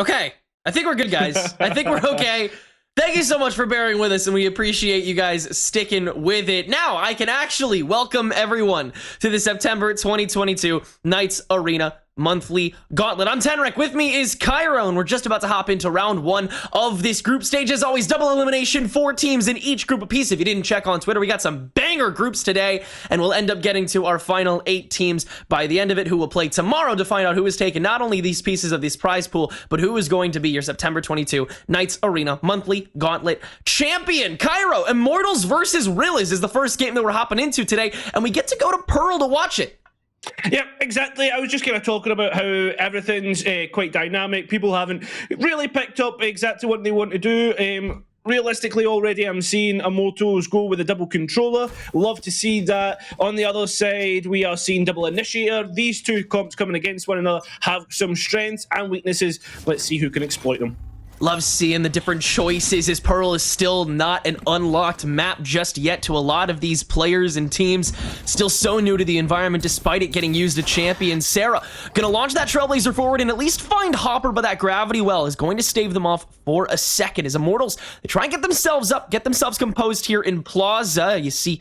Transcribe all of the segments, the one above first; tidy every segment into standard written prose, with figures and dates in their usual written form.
Okay, I think we're good, guys. I think we're okay. Thank you so much for bearing with us, and we appreciate you guys sticking with it. Now, I can actually welcome everyone to the September 2022 Knights Arena Monthly Gauntlet. I'm Tenrek. With me is Cairo, and we're just about to hop into round one of this group stage. As always, double elimination, 4 teams in each group apiece. If you didn't check on Twitter, we got some banger groups today, and we'll end up getting to our final 8 teams by the end of it, who will play tomorrow to find out who has taken not only these pieces of this prize pool, but who is going to be your September 22 Knights Arena Monthly Gauntlet champion. Cairo, Immortals versus Rillas is the first game that we're hopping into today, and we get to go to Pearl to watch it. Yep, exactly. I was just kind of talking about how everything's quite dynamic. People haven't really picked up exactly what they want to do. Realistically, already I'm seeing Immortals go with a double controller. Love to see that. On the other side, we are seeing double initiator. These two comps coming against one another have some strengths and weaknesses. Let's see who can exploit them. Love seeing the different choices, as Pearl is still not an unlocked map just yet to a lot of these players and teams. Still so new to the environment despite it getting used to champion. Sarah gonna launch that Trailblazer forward and at least find Hopper, but that gravity well is going to stave them off for a second. As Immortals, they try and get themselves up, get themselves composed here in Plaza. You see,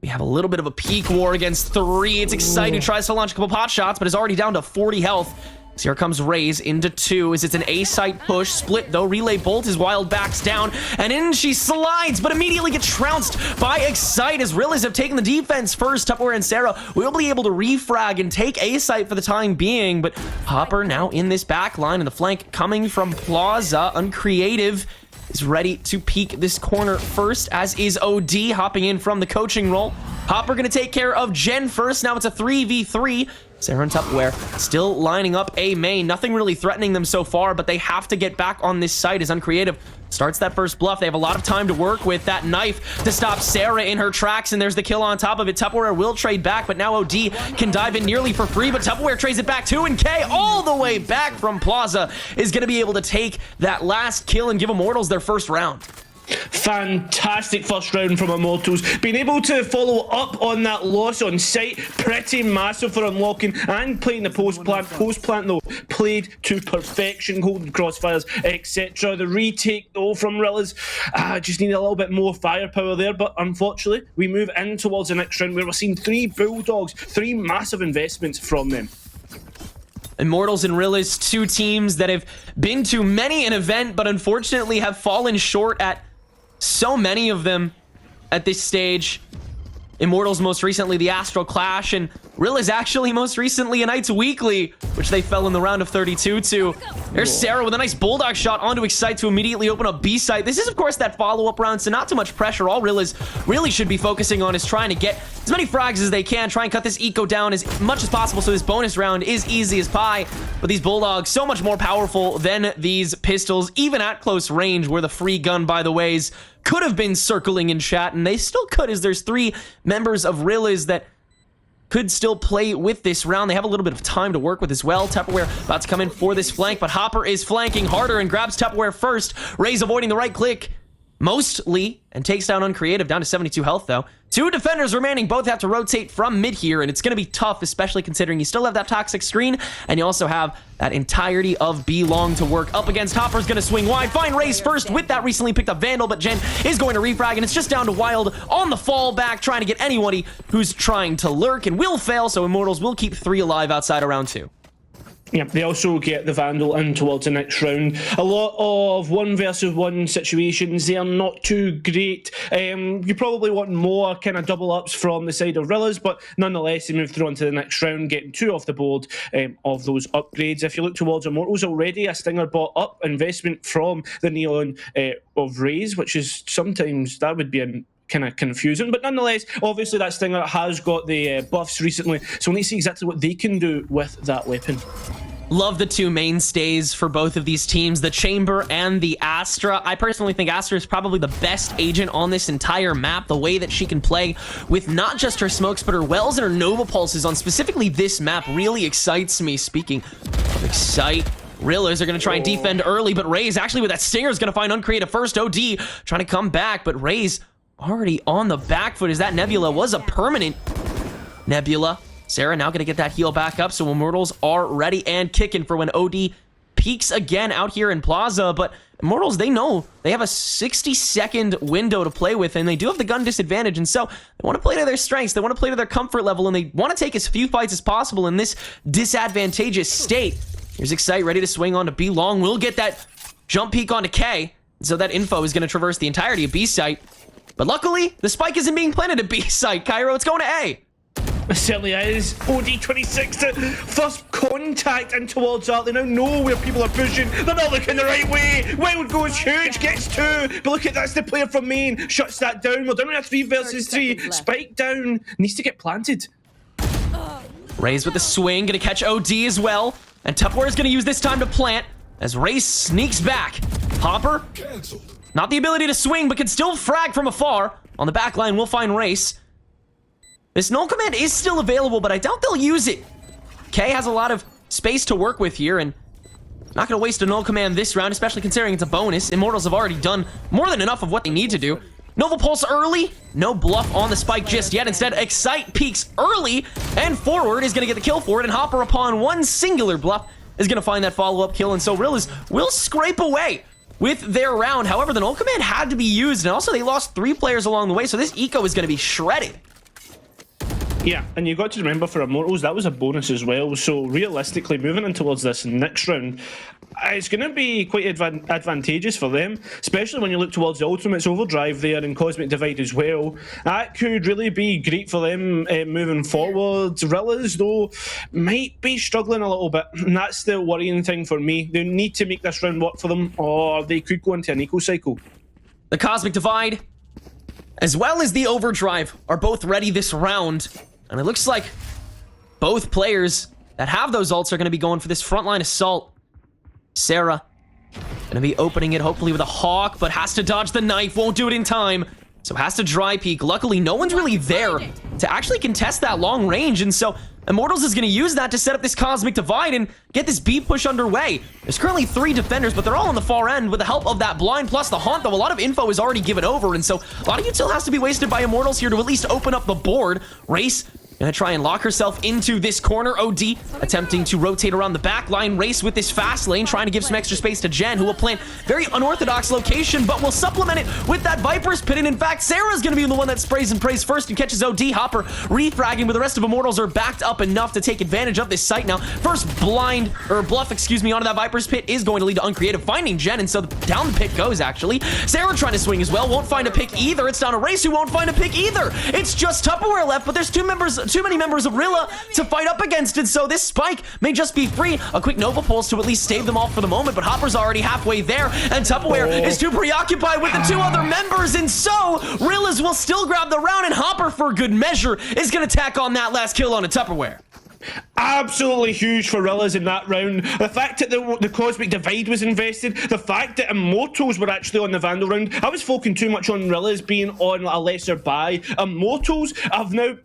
we have a little bit of a peak war against 3. It's exciting. Tries to launch a couple pot shots, but is already down to 40 health. So here comes Raze into 2 as it's an A-site push. Split though, Relay Bolt, his wild backs down, and in she slides, but immediately gets trounced by Excite as Rillas have taken the defense first. Tupperware and Sarah will be able to refrag and take A-site for the time being, but Hopper now in this back line, and the flank coming from Plaza. Uncreative is ready to peek this corner first, as is OD hopping in from the coaching role. Hopper gonna take care of Jen first. Now it's a 3v3. Sarah and Tupperware still lining up A main. Nothing really threatening them so far, but they have to get back on this site as Uncreative starts that first bluff. They have a lot of time to work with. That knife to stop Sarah in her tracks, and there's the kill on top of it. Tupperware will trade back, but now OD can dive in nearly for free, but Tupperware trades it back too, and K all the way back from Plaza is going to be able to take that last kill and give Immortals their first round. Fantastic first round from Immortals. Being able to follow up on that loss on site, pretty massive for unlocking and playing the post plant. Post plant though, played to perfection, holding crossfires, etc. The retake though from Rillas, just need a little bit more firepower there, but unfortunately we move in towards the next round where we're seeing 3 Bulldogs, 3 massive investments from them. Immortals and Rillas, 2 teams that have been to many an event, but unfortunately have fallen short at so many of them at this stage. Immortals most recently the Astral Clash, and Rillas actually most recently a Knights Weekly, which they fell in the round of 32 to. There's Sarah with a nice Bulldog shot onto Excite to immediately open up B site. This is of course that follow-up round, so not too much pressure. All Rillas really should be focusing on is trying to get as many frags as they can, try and cut this eco down as much as possible so this bonus round is easy as pie. But these Bulldogs so much more powerful than these pistols, even at close range, where the free gun, by the ways, could have been circling in chat, and they still could, as there's 3 members of Rillas that could still play with this round. They have a little bit of time to work with as well. Tupperware about to come in for this flank, but Hopper is flanking harder and grabs Tupperware first. Raze avoiding the right click mostly and takes down Uncreative, down to 72 health though. 2 defenders remaining, both have to rotate from mid here, and it's going to be tough, especially considering you still have that toxic screen and you also have that entirety of B long to work up against. Hopper's going to swing wide, find Raze first with that recently picked up Vandal, but Jen is going to refrag, and it's just down to Wild on the fallback, trying to get anybody who's trying to lurk, and will fail, so Immortals will keep 3 alive outside of round 2. Yeah, they also get the Vandal in towards the next round. A lot of 1 versus 1 situations. They are not too great. You probably want more kind of double ups from the side of Rillas, but nonetheless, they move through onto the next round, getting 2 off the board of those upgrades. If you look towards Immortals already, a Stinger bought up investment from the Neon of Raze, which is sometimes, that would be a kind of confusing, but nonetheless, obviously that Stinger has got the buffs recently, so we'll need to see exactly what they can do with that weapon. Love the 2 mainstays for both of these teams, the Chamber and the Astra. I personally think Astra is probably the best agent on this entire map. The way that she can play with not just her smokes, but her wells and her Nova Pulses on specifically this map really excites me. Speaking of excite, Rillas are going to try and defend early, but Raze actually with that Stinger is going to find Uncreative first. OD trying to come back, but Raze already on the back foot as that Nebula was a permanent Nebula. Sarah now going to get that heal back up, so Immortals are ready and kicking for when OD peeks again out here in Plaza, but Immortals, they know they have a 60-second window to play with, and they do have the gun disadvantage, and so they want to play to their strengths, they want to play to their comfort level, and they want to take as few fights as possible in this disadvantageous state. Here's Excite, ready to swing on to B long. We'll get that jump peek onto K, so that info is going to traverse the entirety of B site. But luckily, the spike isn't being planted at B site. Cairo, it's going to A. It certainly is. OD26 to first contact in towards that. They now know where people are pushing. They're not looking the right way. Wild goes huge, gets 2. But look at that's the player from main. Shuts that down. We're down to a 3 versus 3. Spike down. Needs to get planted. Raze with the swing. Going to catch OD as well. And Tupperware is going to use this time to plant as Raze sneaks back. Hopper. Not the ability to swing, but can still frag from afar. On the back line, we'll find Race. This null command is still available, but I doubt they'll use it. K has a lot of space to work with here, and not going to waste a null command this round, especially considering it's a bonus. Immortals have already done more than enough of what they need to do. Nova Pulse early. No bluff on the spike just yet. Instead, Excite peaks early, and Forward is going to get the kill for it, and Hopper, upon one singular bluff, is going to find that follow-up kill, and so Rillas will scrape away with their round. However, the null command had to be used, and also they lost 3 players along the way, so this eco is going to be shredded. Yeah, and you got to remember for Immortals, that was a bonus as well. So realistically, moving in towards this next round, it's going to be quite advantageous for them, especially when you look towards the Ultimates Overdrive there and Cosmic Divide as well. That could really be great for them moving forward. Rillas, though, might be struggling a little bit, and that's the worrying thing for me. They need to make this round work for them, or they could go into an eco cycle. The Cosmic Divide, as well as the Overdrive, are both ready this round. And it looks like both players that have those ults are going to be going for this frontline assault. Sarah going to be opening it hopefully with a Hawk, but has to dodge the knife, won't do it in time. So has to dry peek. Luckily, no one's really there to actually contest that long range, and so Immortals is going to use that to set up this Cosmic Divide and get this B push underway. There's currently 3 defenders, but they're all on the far end with the help of that blind plus the haunt, though a lot of info is already given over, and so a lot of util has to be wasted by Immortals here to at least open up the board. Race gonna try and lock herself into this corner. OD attempting to rotate around the back line. Race with this fast lane, trying to give some extra space to Jen, who will plant very unorthodox location, but will supplement it with that Viper's Pit. And in fact, Sarah's gonna be the one that sprays and prays first and catches OD. Hopper refragging, but the rest of Immortals are backed up enough to take advantage of this site now. First blind, or bluff, excuse me, onto that Viper's Pit is going to lead to Uncreative finding Jen, and so down the pit goes, actually. Sarah trying to swing as well, won't find a pick either. It's down to Race, who won't find a pick either. It's just Tupperware left, but there's too many members of Rilla to fight up against it, so this spike may just be free. A quick Nova Pulse to at least save them all for the moment, but Hopper's already halfway there, and Tupperware is too preoccupied with the 2 other members, and so Rillas will still grab the round, and Hopper, for good measure, is going to tack on that last kill on a Tupperware. Absolutely huge for Rillas in that round. The fact that the Cosmic Divide was invested, the fact that Immortals were actually on the Vandal round. I was focusing too much on Rillas being on a lesser buy. Immortals have now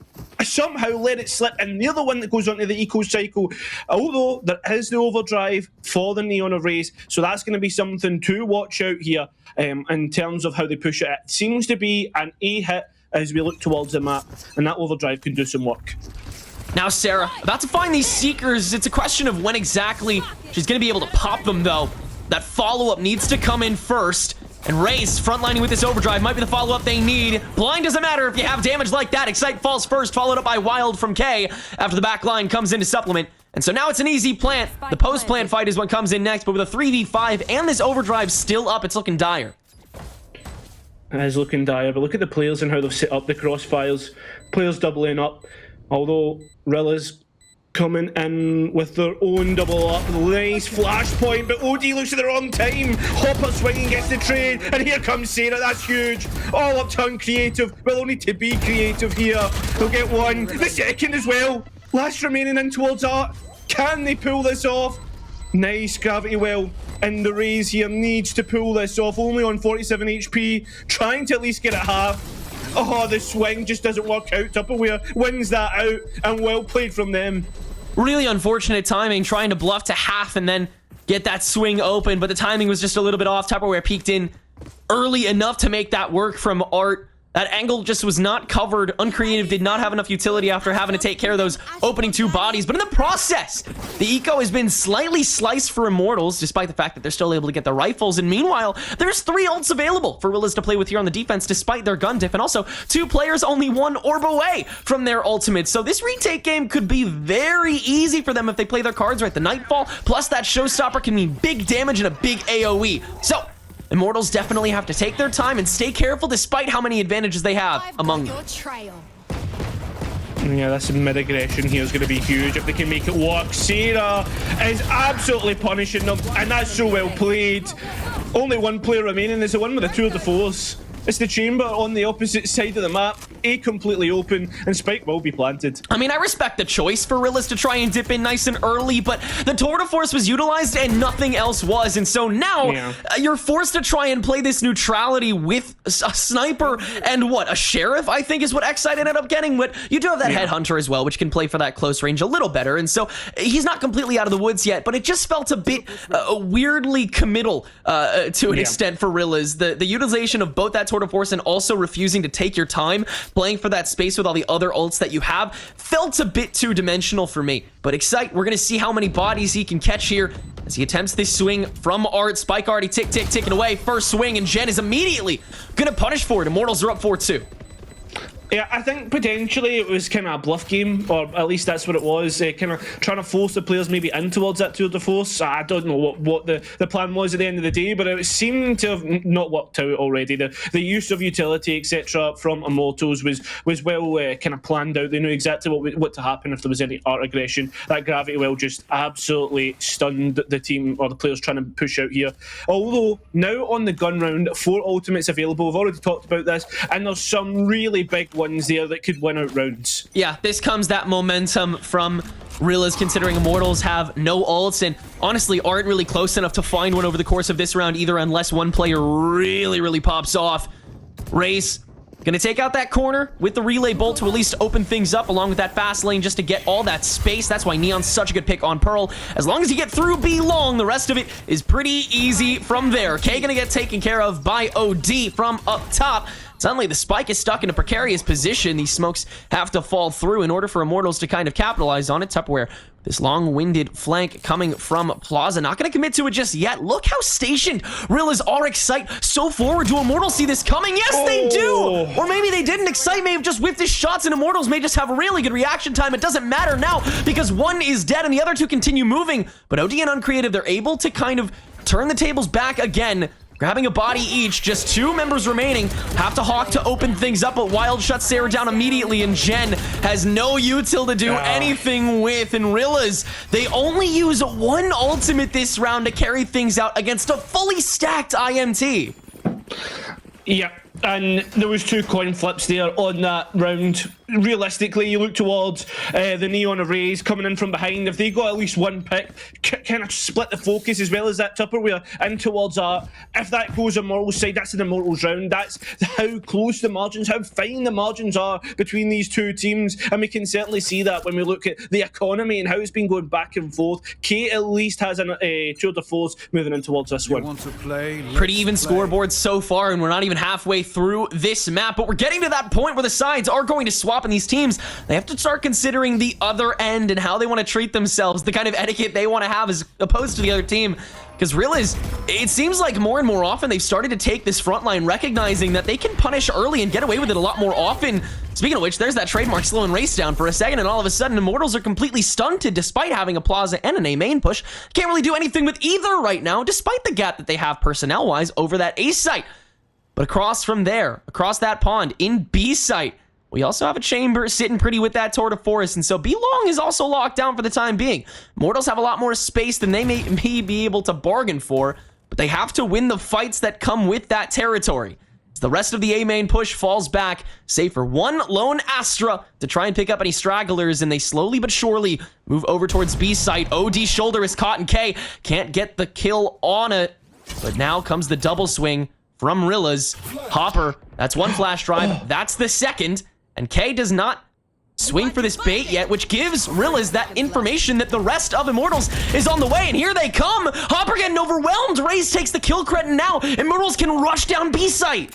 somehow let it slip, and they're the one that goes onto the eco cycle, although there is the overdrive for the Neon Arrays, so that's going to be something to watch out here in terms of how they push it. It seems to be an A hit as we look towards the map, and that overdrive can do some work. Now Sarah, about to find these Seekers. It's a question of when exactly she's going to be able to pop them, though. That follow-up needs to come in first. And Race, frontlining with this overdrive, might be the follow-up they need. Blind doesn't matter if you have damage like that. Excite falls first, followed up by Wild from K after the back line comes in to supplement. And so now it's an easy plant. The post-plant fight is what comes in next, but with a 3v5 and this overdrive still up, it's looking dire. It is looking dire, but look at the players and how they've set up the crossfires. Players doubling up. Although Rilla's coming in with their own double up. Nice flashpoint, but OD looks at the wrong time. Hopper swinging gets the trade, and here comes Sarah. That's huge. All up to Uncreative. Well, they'll need to be creative here. They'll get one. The second as well. Last remaining in towards Art. Can they pull this off? Nice Gravity Well. And the Raze here needs to pull this off. Only on 47 HP. Trying to at least get it half. Oh, the swing just doesn't work out. Tupperware wins that out, and well played from them. Really unfortunate timing, trying to bluff to half and then get that swing open, but the timing was just a little bit off. Tupperware peeked in early enough to make that work from Art. That angle just was not covered. Uncreative did not have enough utility after having to take care of those opening 2 bodies. But in the process, the eco has been slightly sliced for Immortals, despite the fact that they're still able to get the rifles. And meanwhile, there's 3 ults available for Rillas to play with here on the defense, despite their gun diff. And also, 2 players only 1 orb away from their ultimate. So this retake game could be very easy for them if they play their cards right. The Nightfall, plus that Showstopper can mean big damage and a big AoE. So Immortals definitely have to take their time and stay careful despite how many advantages they have among them. Yeah, this mid-aggression here is going to be huge if they can make it work. Sarah is absolutely punishing them, and that's so well played. Only 1 player remaining is the one with the tour de force. It's the chamber on the opposite side of the map. A completely open, and Spike will be planted. I mean, I respect the choice for Rillas to try and dip in nice and early, but the tour de force was utilized and nothing else was. And so now you're forced to try and play this neutrality with a sniper and what? A sheriff, I think is what Excite ended up getting. But you do have that headhunter as well, which can play for that close range a little better. And so he's not completely out of the woods yet, but it just felt a bit weirdly committal to an extent for Rillas. The utilization of both that tour de force and also refusing to take your time playing for that space with all the other ults that you have felt a bit two-dimensional for me. But Excite, we're gonna see how many bodies he can catch here as he attempts this swing from Art. Spike already ticking away. First swing, and Jen is immediately gonna punish for it. Immortals are up 4-2. Yeah, I think potentially it was kind of a bluff game, or at least that's what it was. Kind of trying to force the players maybe in towards that tour de force. I don't know what the plan was at the end of the day, but it seemed to have not worked out already. The use of utility, etc., from Immortals was well kind of planned out. They knew exactly what to happen if there was any art aggression. That gravity well just absolutely stunned the team or the players trying to push out here. Although now on the gun round, 4 ultimates available. We've already talked about this, and there's some really big ones there that could win out rounds. Yeah, this comes that momentum from Rillas, considering Immortals have no ults and honestly aren't really close enough to find one over the course of this round either, unless one player really pops off. Race gonna take out that corner with the relay bolt to at least open things up, along with that fast lane just to get all that space. That's why Neon's such a good pick on Pearl. As long as you get through B long, the rest of it is pretty easy from there. K gonna get taken care of by OD from up top. Suddenly, the Spike is stuck in a precarious position. These smokes have to fall through in order for Immortals to kind of capitalize on it. Tupperware, this long-winded flank coming from Plaza. Not going to commit to it just yet. Look how stationed Rillas are. Excite so forward. Do Immortals see this coming? Yes, they do! Or maybe they didn't. Excite may have just whiffed his shots, and Immortals may just have a really good reaction time. It doesn't matter now because one is dead and the other 2 continue moving. But OD and Uncreative, they're able to kind of turn the tables back again. Grabbing a body each, just 2 members remaining. Have to Hawk to open things up, but Wild shuts Sarah down immediately, and Jen has no util to do anything with. And Rillas, they only use 1 ultimate this round to carry things out against a fully stacked IMT. Yeah, and there was 2 coin flips there on that round. Realistically, you look towards the Neon Arrays coming in from behind. If they got at least 1 pick, kind of split the focus, as well as that Tupperware in towards Art. If that goes Immortals side, that's an Immortals round. That's how close the margins, how fine the margins are between these 2 teams. And we can certainly see that when we look at the economy and how it's been going back and forth. K at least has a tour de force moving in towards this one. Pretty even scoreboard so far, and we're not even halfway through this map. But we're getting to that point where the sides are going to swap. In these teams, they have to start considering the other end and how they want to treat themselves, the kind of etiquette they want to have as opposed to the other team. Because Rillas, it seems like more and more often they've started to take this front line, recognizing that they can punish early and get away with it a lot more often. Speaking of which, there's that trademark slowing Race down for a second, and all of a sudden Immortals are completely stunted despite having a Plaza and an A main push. Can't really do anything with either right now, despite the gap that they have personnel-wise over that A site. But across from there, across that pond, in B site, we also have a chamber sitting pretty with that tour de force, and so B-Long is also locked down for the time being. Immortals have a lot more space than they may be able to bargain for, but they have to win the fights that come with that territory. As the rest of the A main push falls back, save for 1 lone Astra to try and pick up any stragglers, and they slowly but surely move over towards B site. OD shoulder is caught, and K can't get the kill on it, but now comes the double swing from Rillas. Hopper, that's 1 flash drive, that's the second. And K does not swing for this bait yet, which gives Rillas that information that the rest of Immortals is on the way. And here they come. Hopper getting overwhelmed. Raze takes the kill credit now. Immortals can rush down B site.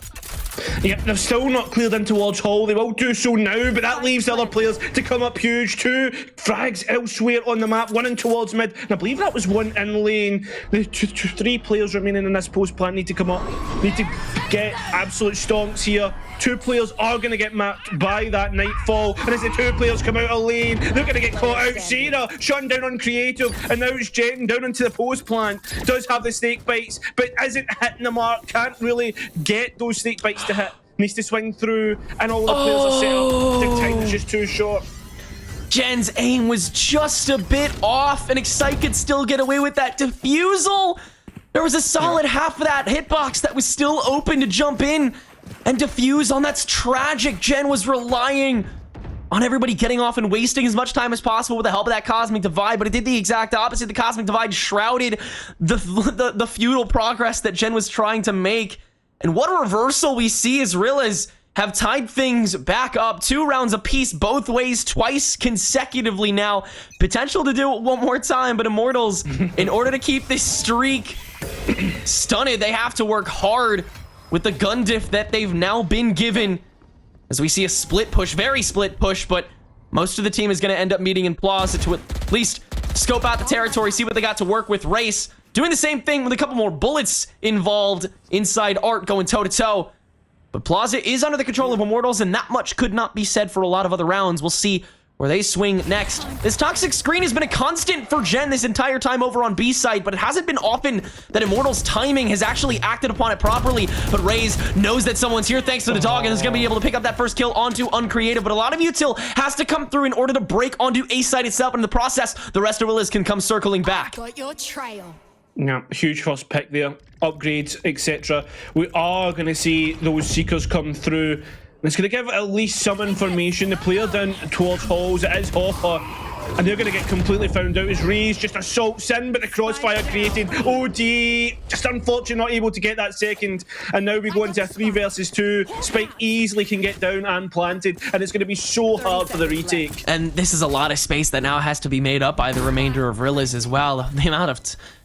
Yep, they've still not cleared in towards Hall. They will do so now, but that leaves the other players to come up huge. 2 frags elsewhere on the map, 1 in towards mid. And I believe that was 1 in lane. The 3 players remaining in this post plant need to come up. Need to get absolute stonks here. 2 players are going to get mapped by that Nightfall. And as the 2 players come out of lane, they're going to get caught out. Sarah shutting down on creative. And now it's jetting down into the post plant. Does have the snake bites, but isn't hitting the mark. Can't really get those snake bites to hit. Needs to swing through, and all the players are set up. The time's just too short. Jen's aim was just a bit off, and Excite could still get away with that defusal. There was a solid half of that hitbox that was still open to jump in and defuse on. That's tragic. Jen was relying on everybody getting off and wasting as much time as possible with the help of that Cosmic Divide, but it did the exact opposite. The Cosmic Divide shrouded the futile progress that Jen was trying to make. And what a reversal we see as Rillas have tied things back up. 2 rounds apiece both ways, twice consecutively now. Potential to do it one more time, but Immortals, in order to keep this streak stunted, they have to work hard with the gun diff that they've now been given. As we see a split push, very split push, but most of the team is going to end up meeting in Plaza to at least scope out the territory, see what they got to work with. Race doing the same thing with a couple more bullets involved inside Art going toe-to-toe. But Plaza is under the control of Immortals, and that much could not be said for a lot of other rounds. We'll see where they swing next. This toxic screen has been a constant for Jen this entire time over on B side, but it hasn't been often that Immortals' timing has actually acted upon it properly. But Raze knows that someone's here thanks to the dog and is going to be able to pick up that first kill onto Uncreative. But a lot of util has to come through in order to break onto A side itself. And in the process, the rest of Willis can come circling back. Got your trail. Yeah, huge first pick there. Upgrades, etc. We are going to see those Seekers come through. It's going to give at least some information. The player down towards Halls, it is Hopper. And they're going to get completely found out as Raze just assaults in, but the crossfire created. OD, just unfortunate not able to get that second. And now we go into a 3 versus 2. Spike easily can get down and planted, and it's going to be so hard for the retake. And this is a lot of space that now has to be made up by the remainder of Rillas as well. The amount of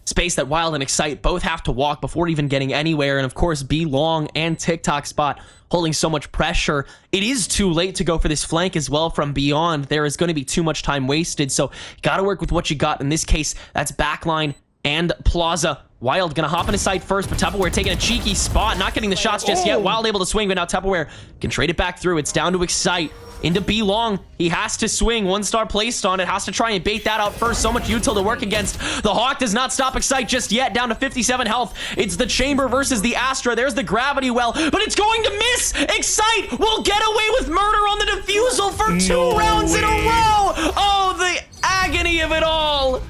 space that Wild and Excite both have to walk before even getting anywhere. And of course, B Long and TikTok Spot holding so much pressure. It is too late to go for this flank as well from beyond. There is going to be too much time wasted. So got to work with what you got. In this case, that's backline and Plaza. Wild gonna hop in his side first, but Tupperware taking a cheeky spot, not getting the shots just yet. Wild able to swing, but now Tupperware can trade it back through. It's down to Excite. Into B Long. He has to swing. 1 star placed on it. Has to try and bait that out first. So much util to work against. The Hawk does not stop Excite just yet. Down to 57 health. It's the Chamber versus the Astra. There's the Gravity Well, but it's going to miss. Excite will get away with murder on the defusal for 2 rounds in a row. Oh, the agony of it all.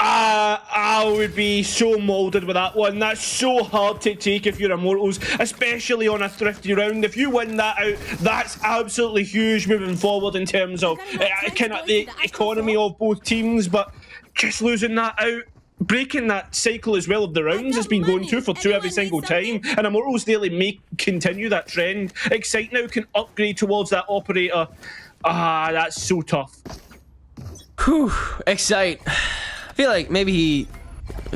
I would be so molded with that one. That's so hard to take if you're Immortals, especially on a thrifty round. If you win that out, that's absolutely huge moving forward in terms of kind of the economy of both teams. But just losing that out, breaking that cycle as well of the rounds has been going 2 for 2 every single time. And Immortals Daily may continue that trend. Excite now can upgrade towards that operator. That's so tough. Whew, Excite. I feel like maybe he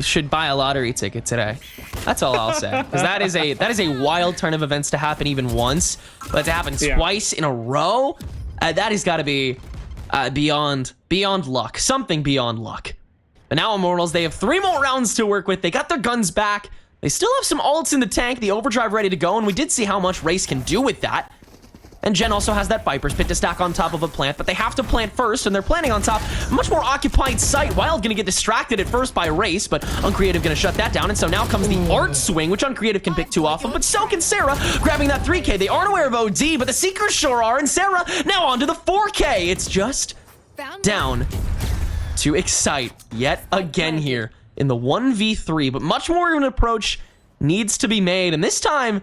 should buy a lottery ticket today. That's all I'll say. Because that is a wild turn of events to happen even once, but to happen twice in a row, that has got to be beyond luck. Something beyond luck. But now Immortals, they have 3 more rounds to work with. They got their guns back. They still have some ults in the tank, the overdrive ready to go, and we did see how much Race can do with that. And Jen also has that Viper's Pit to stack on top of a plant, but they have to plant first, and they're planting on top. Much more occupied site. Wild gonna get distracted at first by Race, but Uncreative gonna shut that down, and so now comes the Art swing, which Uncreative can pick 2 off of, but so can Sarah, grabbing that 3K. They aren't aware of OD, but the Seekers sure are, and Sarah now onto the 4K. It's just down to Excite yet again here in the 1v3, but much more of an approach needs to be made, and this time,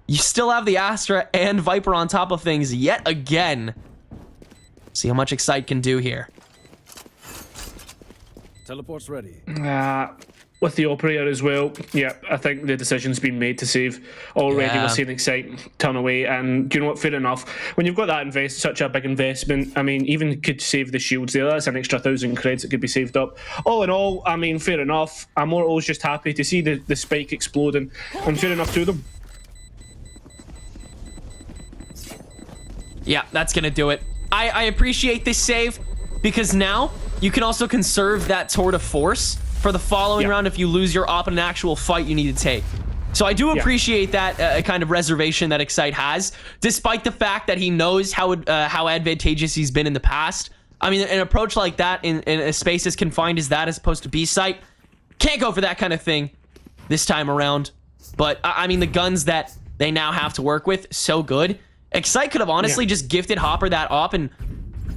you still have the Astra and Viper on top of things yet again. See how much Excite can do here. Teleport's ready. With the operator as well, yeah, I think the decision's been made to save already. Yeah. We're seeing Excite turn away, and do you know what? Fair enough. When you've got that such a big investment, I mean, even could save the shields there. That's an extra 1,000 creds that could be saved up. All in all, I mean, fair enough. Immortal's just happy to see the spike exploding, and fair enough to them. Yeah, that's gonna do it. I appreciate this save because now you can also conserve that tour de force for the following round if you lose your op in an actual fight you need to take. So I do appreciate that kind of reservation that Excite has, despite the fact that he knows how advantageous he's been in the past. I mean, an approach like that in a space as confined as that, as opposed to B-site, can't go for that kind of thing this time around. But I mean, the guns that they now have to work with, so good. Excite could have honestly just gifted Hopper that op and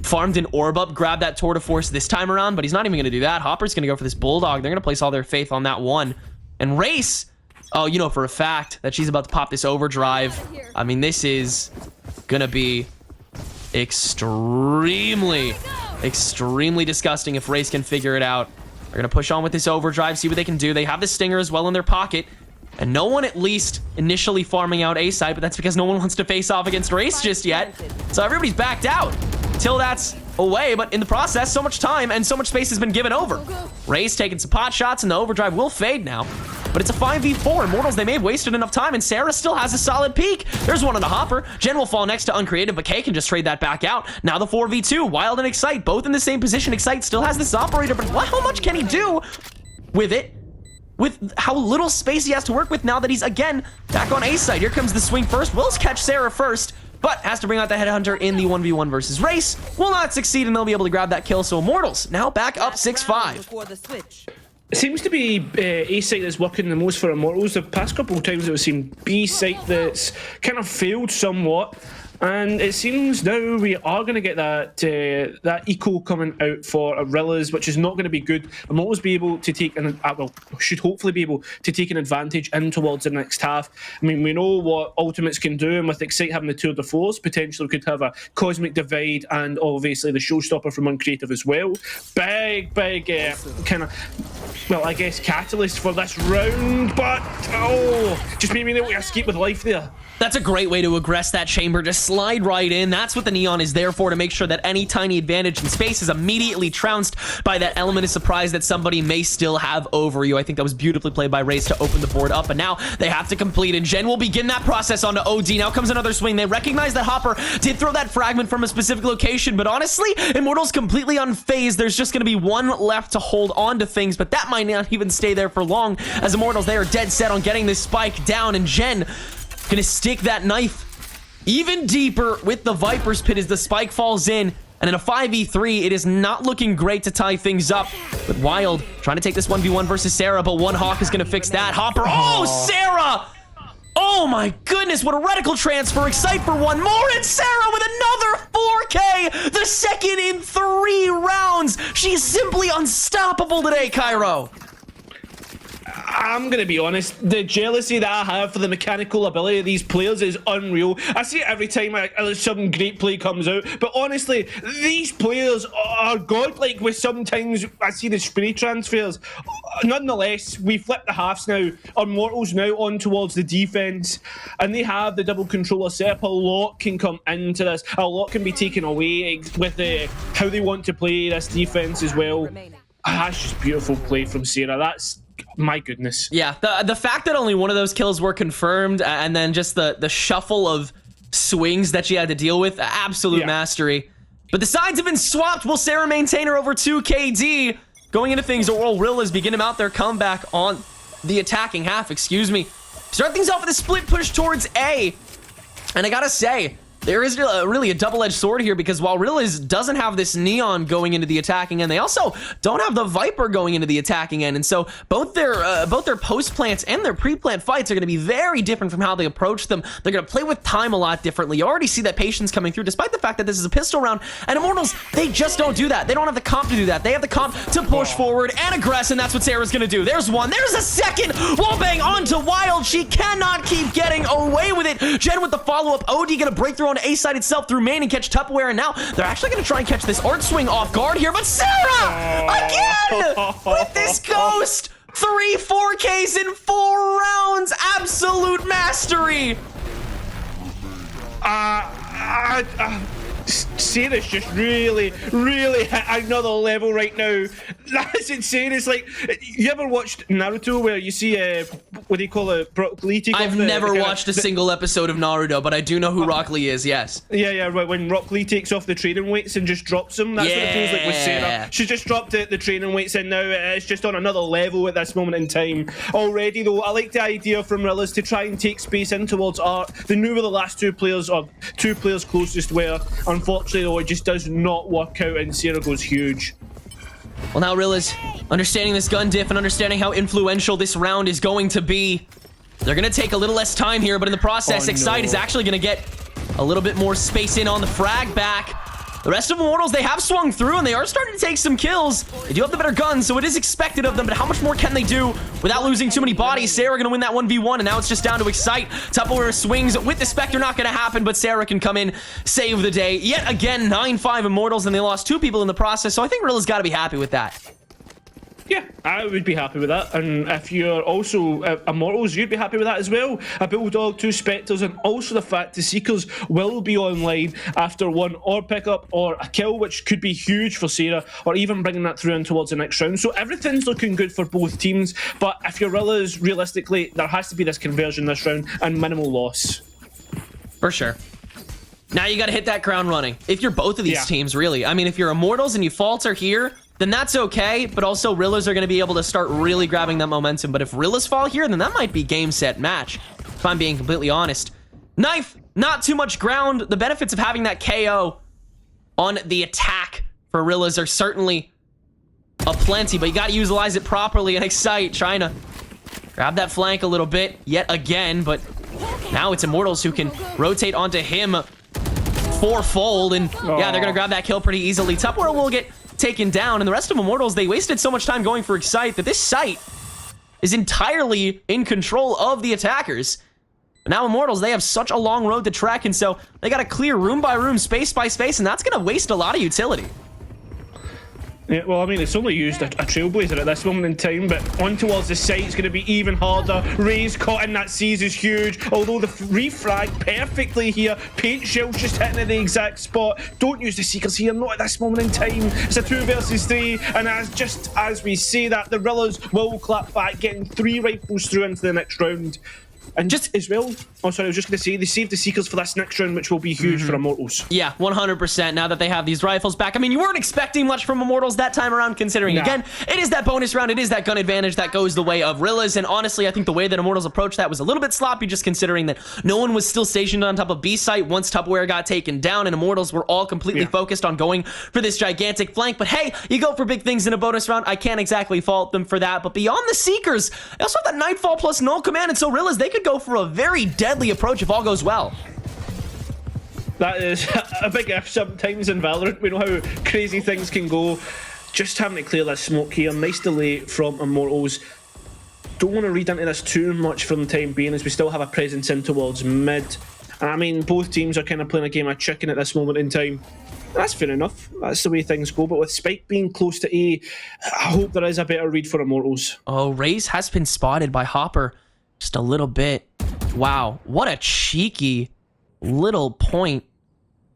farmed an orb up, grabbed that tour de force this time around, but he's not even going to do that. Hopper's going to go for this Bulldog. They're going to place all their faith on that one. And Race, oh, you know for a fact that she's about to pop this overdrive. I mean, this is going to be extremely disgusting if Race can figure it out. They're going to push on with this overdrive, see what they can do. They have the Stinger as well in their pocket. And no one, at least, initially farming out A side, but that's because no one wants to face off against Race just yet. So everybody's backed out till that's away, but in the process, so much time and so much space has been given over. Race taking some pot shots, and the overdrive will fade now. But it's a 5v4. Immortals, they may have wasted enough time, and Sarah still has a solid peek. There's one on the Hopper. Jen will fall next to Uncreative, but Kay can just trade that back out. Now the 4v2. Wild and Excite, both in the same position. Excite still has this operator, but how much can he do with it? With how little space he has to work with now that he's, again, back on A side. Here comes the swing first. Will catch Sarah first, but has to bring out the Headhunter in the 1v1 versus Race. Will not succeed, and they'll be able to grab that kill. So Immortals now back up 6-5. It seems to be A site that's working the most for Immortals. The past couple of times it was seen B site that's kind of failed somewhat. And it seems now we are going to get that eco coming out for Arillas, which is not going to be good. I'm always be able to take should hopefully be able to take an advantage in towards the next half. I mean, we know what ultimates can do, and with Excite having the tour de force, potentially we could have a cosmic divide, and obviously the showstopper from Uncreative as well. Big kind of, well, I guess catalyst for this round, but just made me able to escape with life there. That's a great way to aggress that chamber. Just slide right in. That's what the Neon is there for, to make sure that any tiny advantage in space is immediately trounced by that element of surprise that somebody may still have over you. I think that was beautifully played by Race to open the board up, and now they have to complete, and Jen will begin that process onto OD. Now comes another swing. They recognize that Hopper did throw that fragment from a specific location, but honestly, Immortal's completely unfazed. There's just going to be one left to hold on to things, but that might not even stay there for long, as Immortals, they are dead set on getting this spike down, and Jen gonna stick that knife even deeper with the Viper's Pit as the spike falls in. And in a 5v3, it is not looking great to tie things up. But Wild trying to take this 1v1 versus Sarah, but one Hawk is gonna fix that. Hopper, Sarah! Oh my goodness, what a reticle transfer. Excite for one more, and Sarah with another 4K! The second in 3 rounds! She's simply unstoppable today, Cairo. I'm going to be honest, the jealousy that I have for the mechanical ability of these players is unreal. I see it every time some great play comes out, but honestly, these players are godlike with sometimes I see the spray transfers. Nonetheless, we flip the halves now. Immortals now on towards the defense, and they have the double controller set up. A lot can come into this. A lot can be taken away with how they want to play this defense as well. That's just beautiful play from Sarah. That's, my goodness. Yeah, the fact that only one of those kills were confirmed, and then just the shuffle of swings that she had to deal with, absolute mastery. But the sides have been swapped. Will Sarah maintain her over 2 KD? Going into things, or will is begin about their comeback on the attacking half, excuse me. Start things off with a split push towards A. And I gotta say, there is really a double-edged sword here, because while Rilla's doesn't have this Neon going into the attacking end, they also don't have the Viper going into the attacking end. And so both their post-plants and their pre-plant fights are going to be very different from how they approach them. They're going to play with time a lot differently. You already see that patience coming through, despite the fact that this is a pistol round. And Immortals, they just don't do that. They don't have the comp to do that. They have the comp to push forward and aggress, and that's what Sarah's going to do. There's one. There's a second. Wallbang onto Wild. She cannot keep getting away with it. Jen with the follow-up. OD going to break through on A side itself through main and catch Tupperware, and now they're actually going to try and catch this Art swing off guard here, but Sarah again with this ghost. 3 4Ks in 4 rounds. Absolute mastery. Sarah's just really hit another level right now. That's insane. It's like, you ever watched Naruto where you see, what do you call it, Brock Lee? I've never watched a single episode of Naruto, but I do know who Rock Lee is, yes. Yeah, right, when Rock Lee takes off the training weights and just drops them, that's what it feels like with Sarah. She just dropped the training weights and now it's just on another level at this moment in time. Already though, I like the idea from Rillas to try and take space in towards Art. They knew where the last two players closest were. Unfortunately though, it just does not work out and Sarah goes huge. Well, now Rilla's understanding this gun diff and understanding how influential this round is going to be. They're going to take a little less time here, but in the process, Excite is actually going to get a little bit more space in on the frag back. The rest of Immortals, they have swung through, and they are starting to take some kills. They do have the better guns, so it is expected of them, but how much more can they do without losing too many bodies? Sarah going to win that 1v1, and now it's just down to Excite. Tupperware swings with the Spectre, not going to happen, but Sarah can come in, save the day. Yet again, 9-5 Immortals, and they lost 2 people in the process, so I think Rilla's got to be happy with that. Yeah, I would be happy with that. And if you're also Immortals, you'd be happy with that as well. A Bulldog, 2 Spectres, and also the fact the Seekers will be online after one or pickup or a kill, which could be huge for Sarah, or even bringing that through in towards the next round. So everything's looking good for both teams. But if you're Rillas, realistically, there has to be this conversion this round and minimal loss. For sure. Now you got to hit that ground running. If you're both of these teams, really. I mean, if you're Immortals and you falter here, then that's okay, but also Rillas are going to be able to start really grabbing that momentum. But if Rillas fall here, then that might be game, set, match, if I'm being completely honest. Knife, not too much ground. The benefits of having that KO on the attack for Rillas are certainly aplenty, but you got to utilize it properly. And Excite trying to grab that flank a little bit yet again, but now it's Immortals who can rotate onto him fourfold, and yeah, they're going to grab that kill pretty easily. Tupperware will get taken down, and the rest of Immortals, they wasted so much time going for Excite that this site is entirely in control of the attackers. But now Immortals, they have such a long road to trek, and so they got to clear room by room, space by space, and that's going to waste a lot of utility. Yeah, well, I mean, it's only used a Trailblazer at this moment in time, but on towards the site is going to be even harder. Ray's caught in that C's is huge, although the refrag perfectly here. Paint Shell's just hitting at the exact spot. Don't use the Seekers here, not at this moment in time. It's a 2 versus 3, and just as we say that, the Rillas will clap back, getting 3 rifles through into the next round. And just as well, oh sorry, I was just going to say, they saved the Seekers for this next round, which will be huge for Immortals. Yeah, 100% now that they have these rifles back. I mean, you weren't expecting much from Immortals that time around, considering, again, it is that bonus round, it is that gun advantage that goes the way of Rillas, and honestly, I think the way that Immortals approached that was a little bit sloppy, just considering that no one was still stationed on top of B site once Tupperware got taken down, and Immortals were all completely focused on going for this gigantic flank. But hey, you go for big things in a bonus round, I can't exactly fault them for that. But beyond the Seekers, they also have that Nightfall plus null command, and so Rillas, they could go for a very deadly approach if all goes well. That is a big if sometimes in Valorant. We know how crazy things can go. Just having to clear this smoke here. Nice delay from Immortals. Don't want to read into this too much for the time being, as we still have a presence in towards mid. And I mean, both teams are kind of playing a game of chicken at this moment in time. That's fair enough. That's the way things go. But with Spike being close to A, I hope there is a better read for Immortals. Oh, Raze has been spotted by Hopper just a little bit. Wow, what a cheeky little point.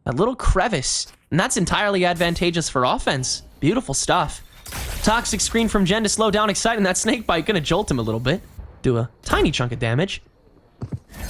A little crevice. And that's entirely advantageous for offense. Beautiful stuff. Toxic screen from Jen to slow down Excite, and that snake bite gonna jolt him a little bit. Do a tiny chunk of damage.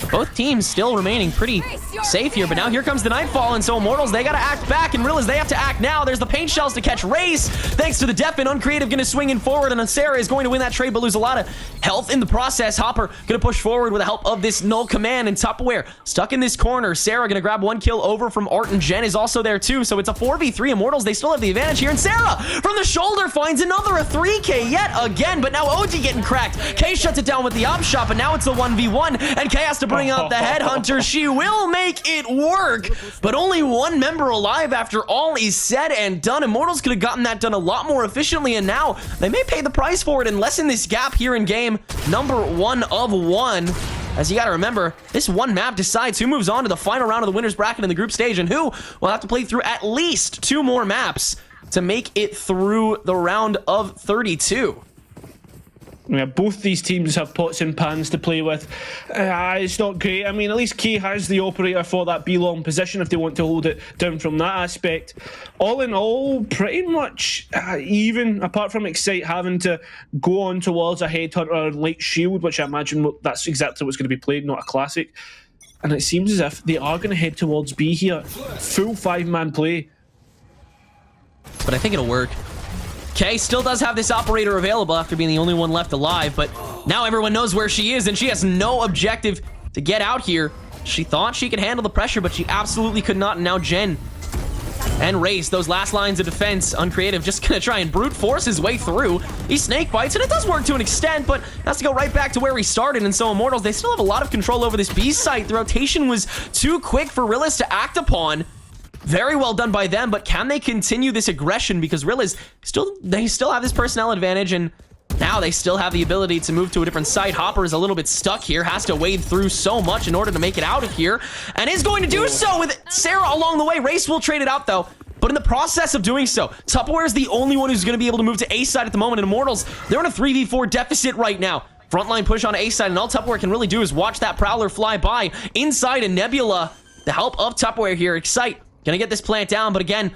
But both teams still remaining pretty safe here, but now here comes the Nightfall, and so Immortals, they gotta act back and realize they have to act now. There's the paint shells to catch Raze. Thanks to the Def and Uncreative gonna swing in forward, and Sarah is going to win that trade, but lose a lot of health in the process. Hopper gonna push forward with the help of this null command, and Tupperware stuck in this corner. Sarah gonna grab 1 kill over from Art, and Jen is also there too, so it's a 4v3. Immortals, they still have the advantage here, and Sarah from the shoulder finds another 3K yet again, but now OG getting cracked. K shuts it down with the op shot, but now it's a 1v1, and K has to bring out the Headhunter. She will make it work, but only 1 member alive after all is said and done. Immortals could have gotten that done a lot more efficiently, and now they may pay the price for it and lessen this gap here in game number 1 of 1. As you gotta remember, this one map decides who moves on to the final round of the winner's bracket in the group stage, and who will have to play through at least 2 more maps to make it through the round of 32. Yeah, both these teams have pots and pans to play with. It's not great. I mean, at least K has the operator for that B-long position if they want to hold it down from that aspect. All in all, pretty much even, apart from Excite having to go on towards a Headhunter or Light Shield, which I imagine that's exactly what's going to be played, not a classic. And it seems as if they are going to head towards B here. Full 5-man play. But I think it'll work. Kay still does have this operator available after being the only one left alive, but now everyone knows where she is, and she has no objective to get out here. She thought she could handle the pressure, but she absolutely could not. And now Jen and Race, those last lines of defense, Uncreative just gonna try and brute force his way through. He snake bites, and it does work to an extent, but has to go right back to where he started. And so Immortals, they still have a lot of control over this B site. The rotation was too quick for Rillis to act upon. Very well done by them, but can they continue this aggression? Because Rillis they still have this personnel advantage, and now they still have the ability to move to a different site. Hopper is a little bit stuck here, has to wade through so much in order to make it out of here, and is going to do so with Sarah along the way. Race will trade it out though, but in the process of doing so, Tupperware is the only one who's going to be able to move to A side at the moment, and Immortals, they're in a 3v4 deficit right now. Frontline push on A side, and all Tupperware can really do is watch that Prowler fly by. Inside, and Nebula, the help of Tupperware here. Excite gonna get this plant down, but again,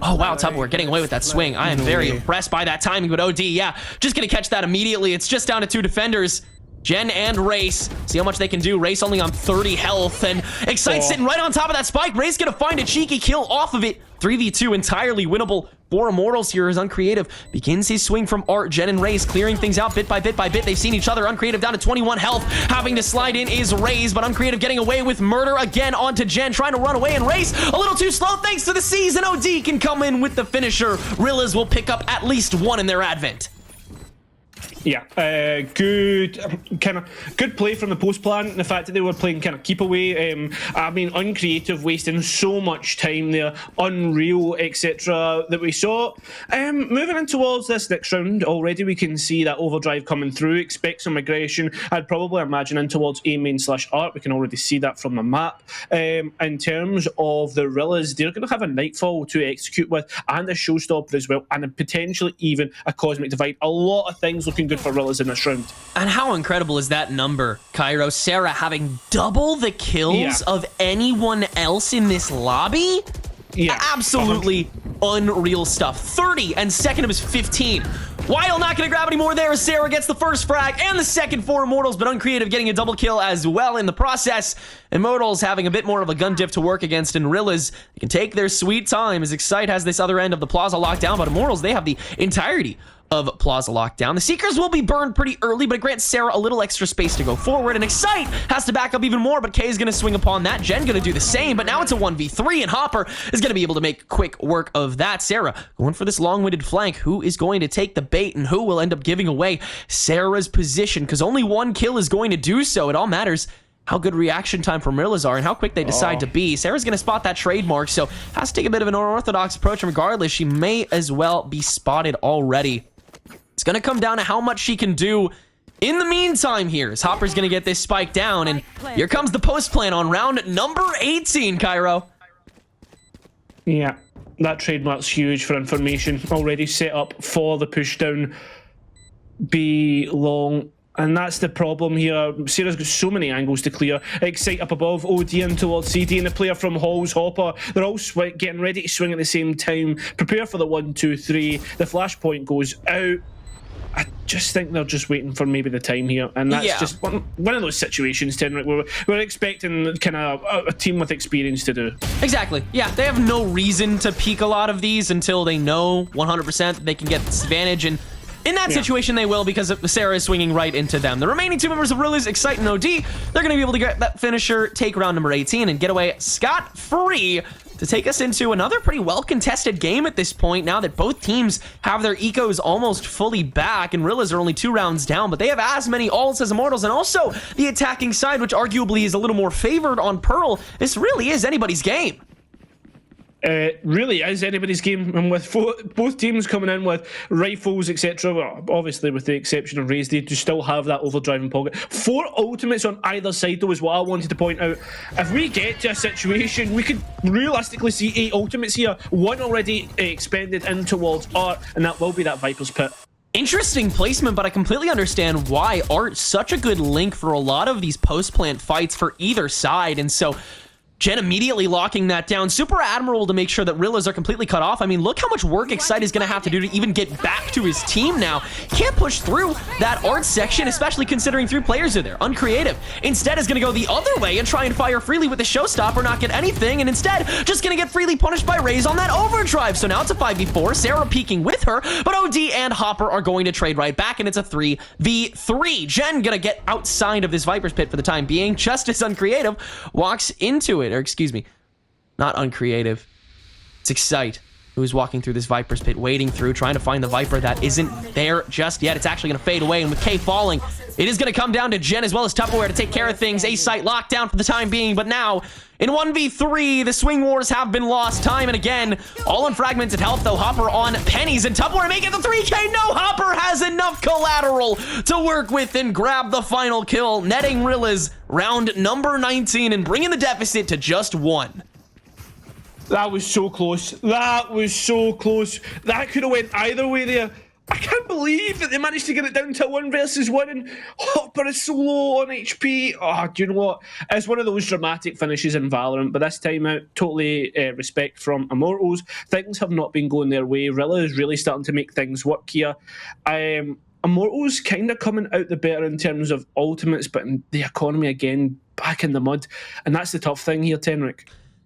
oh wow, Tupperware getting away with that swing. I am very impressed by that timing, but OD, yeah, just gonna catch that immediately. It's just down to 2 defenders, Jen and Race. See how much they can do. Race only on 30 health, and Excite sitting right on top of that spike. Race gonna find a cheeky kill off of it. 3v2 entirely winnable for Immortals here as Uncreative begins his swing from Art. Jen and Raze clearing things out bit by bit by bit. They've seen each other. Uncreative down to 21 health. Having to slide in is Raze, but Uncreative getting away with murder again onto Jen, trying to run away, and Raze a little too slow thanks to the C's, and OD can come in with the finisher. Rillas will pick up at least one in their advent. Yeah, good play from the post plan. The fact that they were playing kind of keep away. I mean, Uncreative wasting so much time there, Unreal, etc. that we saw. Moving in towards this next round, already we can see that overdrive coming through. Expect some aggression. I'd probably imagine in towards A main / Art. We can already see that from the map. In terms of the Rillas, they're going to have a Nightfall to execute with, and a Showstopper as well, and potentially even a Cosmic Divide. A lot of things looking good for Rillas in this round. And how incredible is that number, Cairo? Sarah having double the kills of anyone else in this lobby? Yeah. Absolutely unreal stuff. 30 and second of his 15. Weil not going to grab any more there as Sarah gets the first frag and the second for Immortals, but Uncreative getting a double kill as well in the process. Immortals having a bit more of a gun diff to work against, and Rillas can take their sweet time as Excite has this other end of the Plaza lockdown, but Immortals, they have the entirety of Plaza lockdown. The Seekers will be burned pretty early, but it grants Sarah a little extra space to go forward, and Excite has to back up even more, but Kay is going to swing upon that. Jen going to do the same, but now it's a 1v3, and Hopper is going to be able to make quick work of that. Sarah going for this long-winded flank. Who is going to take the bait, and who will end up giving away Sarah's position? Because only one kill is going to do so. It all matters how good reaction time from Rillas are and how quick they decide to be. Sarah's going to spot that trademark, so has to take a bit of an unorthodox approach, and regardless, she may as well be spotted already. It's going to come down to how much she can do in the meantime here, as Hopper's going to get this spike down, and here comes the post plan on round number 18, Cairo. Yeah, that trademark's huge for information. Already set up for the push down B long. And that's the problem here. Sarah's got so many angles to clear. Excite up above, OD in towards CD, and the player from Halls, Hopper, they're all getting ready to swing at the same time. Prepare for the 1, 2, 3. The flashpoint goes out. I just think they're just waiting for maybe the time here, and that's just one of those situations, Tenric, where we're expecting kind of a team with experience to do. Exactly. Yeah, they have no reason to peek a lot of these until they know 100% that they can get this advantage, and in that situation, they will, because Sarah is swinging right into them. The remaining two members of Rillas, Excite and OD, they're going to be able to get that finisher, take round number 18, and get away scot-free to take us into another pretty well-contested game at this point, now that both teams have their ecos almost fully back, and Rillas are only 2 rounds down, but they have as many ults as Immortals, and also the attacking side, which arguably is a little more favored on Pearl. This really is anybody's game. Really is anybody's game, and with both teams coming in with rifles, etc. Well, obviously, with the exception of Raze, they do still have that overdrive in pocket. 4 ultimates on either side, though, is what I wanted to point out. If we get to a situation, we could realistically see 8 ultimates here. 1 already expended in towards Art, and that will be that Viper's Pit. Interesting placement, but I completely understand why. Art's such a good link for a lot of these post-plant fights for either side, and so Jen immediately locking that down. Super admirable to make sure that Rillas are completely cut off. I mean, look how much work Excite is going to have to do to even get back to his team now. Can't push through that Art section, especially considering 3 players are there. Uncreative. Instead is going to go the other way and try and fire freely with the showstopper, not get anything, and instead just going to get freely punished by Raze on that overdrive. So now it's a 5v4. Sarah peeking with her, but OD and Hopper are going to trade right back, and it's a 3v3. Jen going to get outside of this Viper's Pit for the time being. Just as Uncreative walks into it. Or excuse me, not Uncreative. It's Excite who is walking through this Viper's Pit, wading through, trying to find the Viper that isn't there just yet. It's actually going to fade away, and with K falling, it is going to come down to Jen as well as Tupperware to take care of things. A-Site locked down for the time being, but now in 1v3, the swing wars have been lost time and again. All on fragmented health, though. Hopper on pennies, and Tupperware making the 3K. No, Hopper has enough collateral to work with and grab the final kill, netting Rilla's round number 19 and bringing the deficit to just 1. That was so close. That was so close. That could have went either way there. I can't believe that they managed to get it down to 1 versus 1, and Hopper is so low on HP. Oh, do you know what? It's one of those dramatic finishes in Valorant, but this time out, totally respect from Immortals. Things have not been going their way. Rilla is really starting to make things work here. Immortals kind of coming out the better in terms of ultimates, but in the economy again, back in the mud. And that's the tough thing here, Tenric.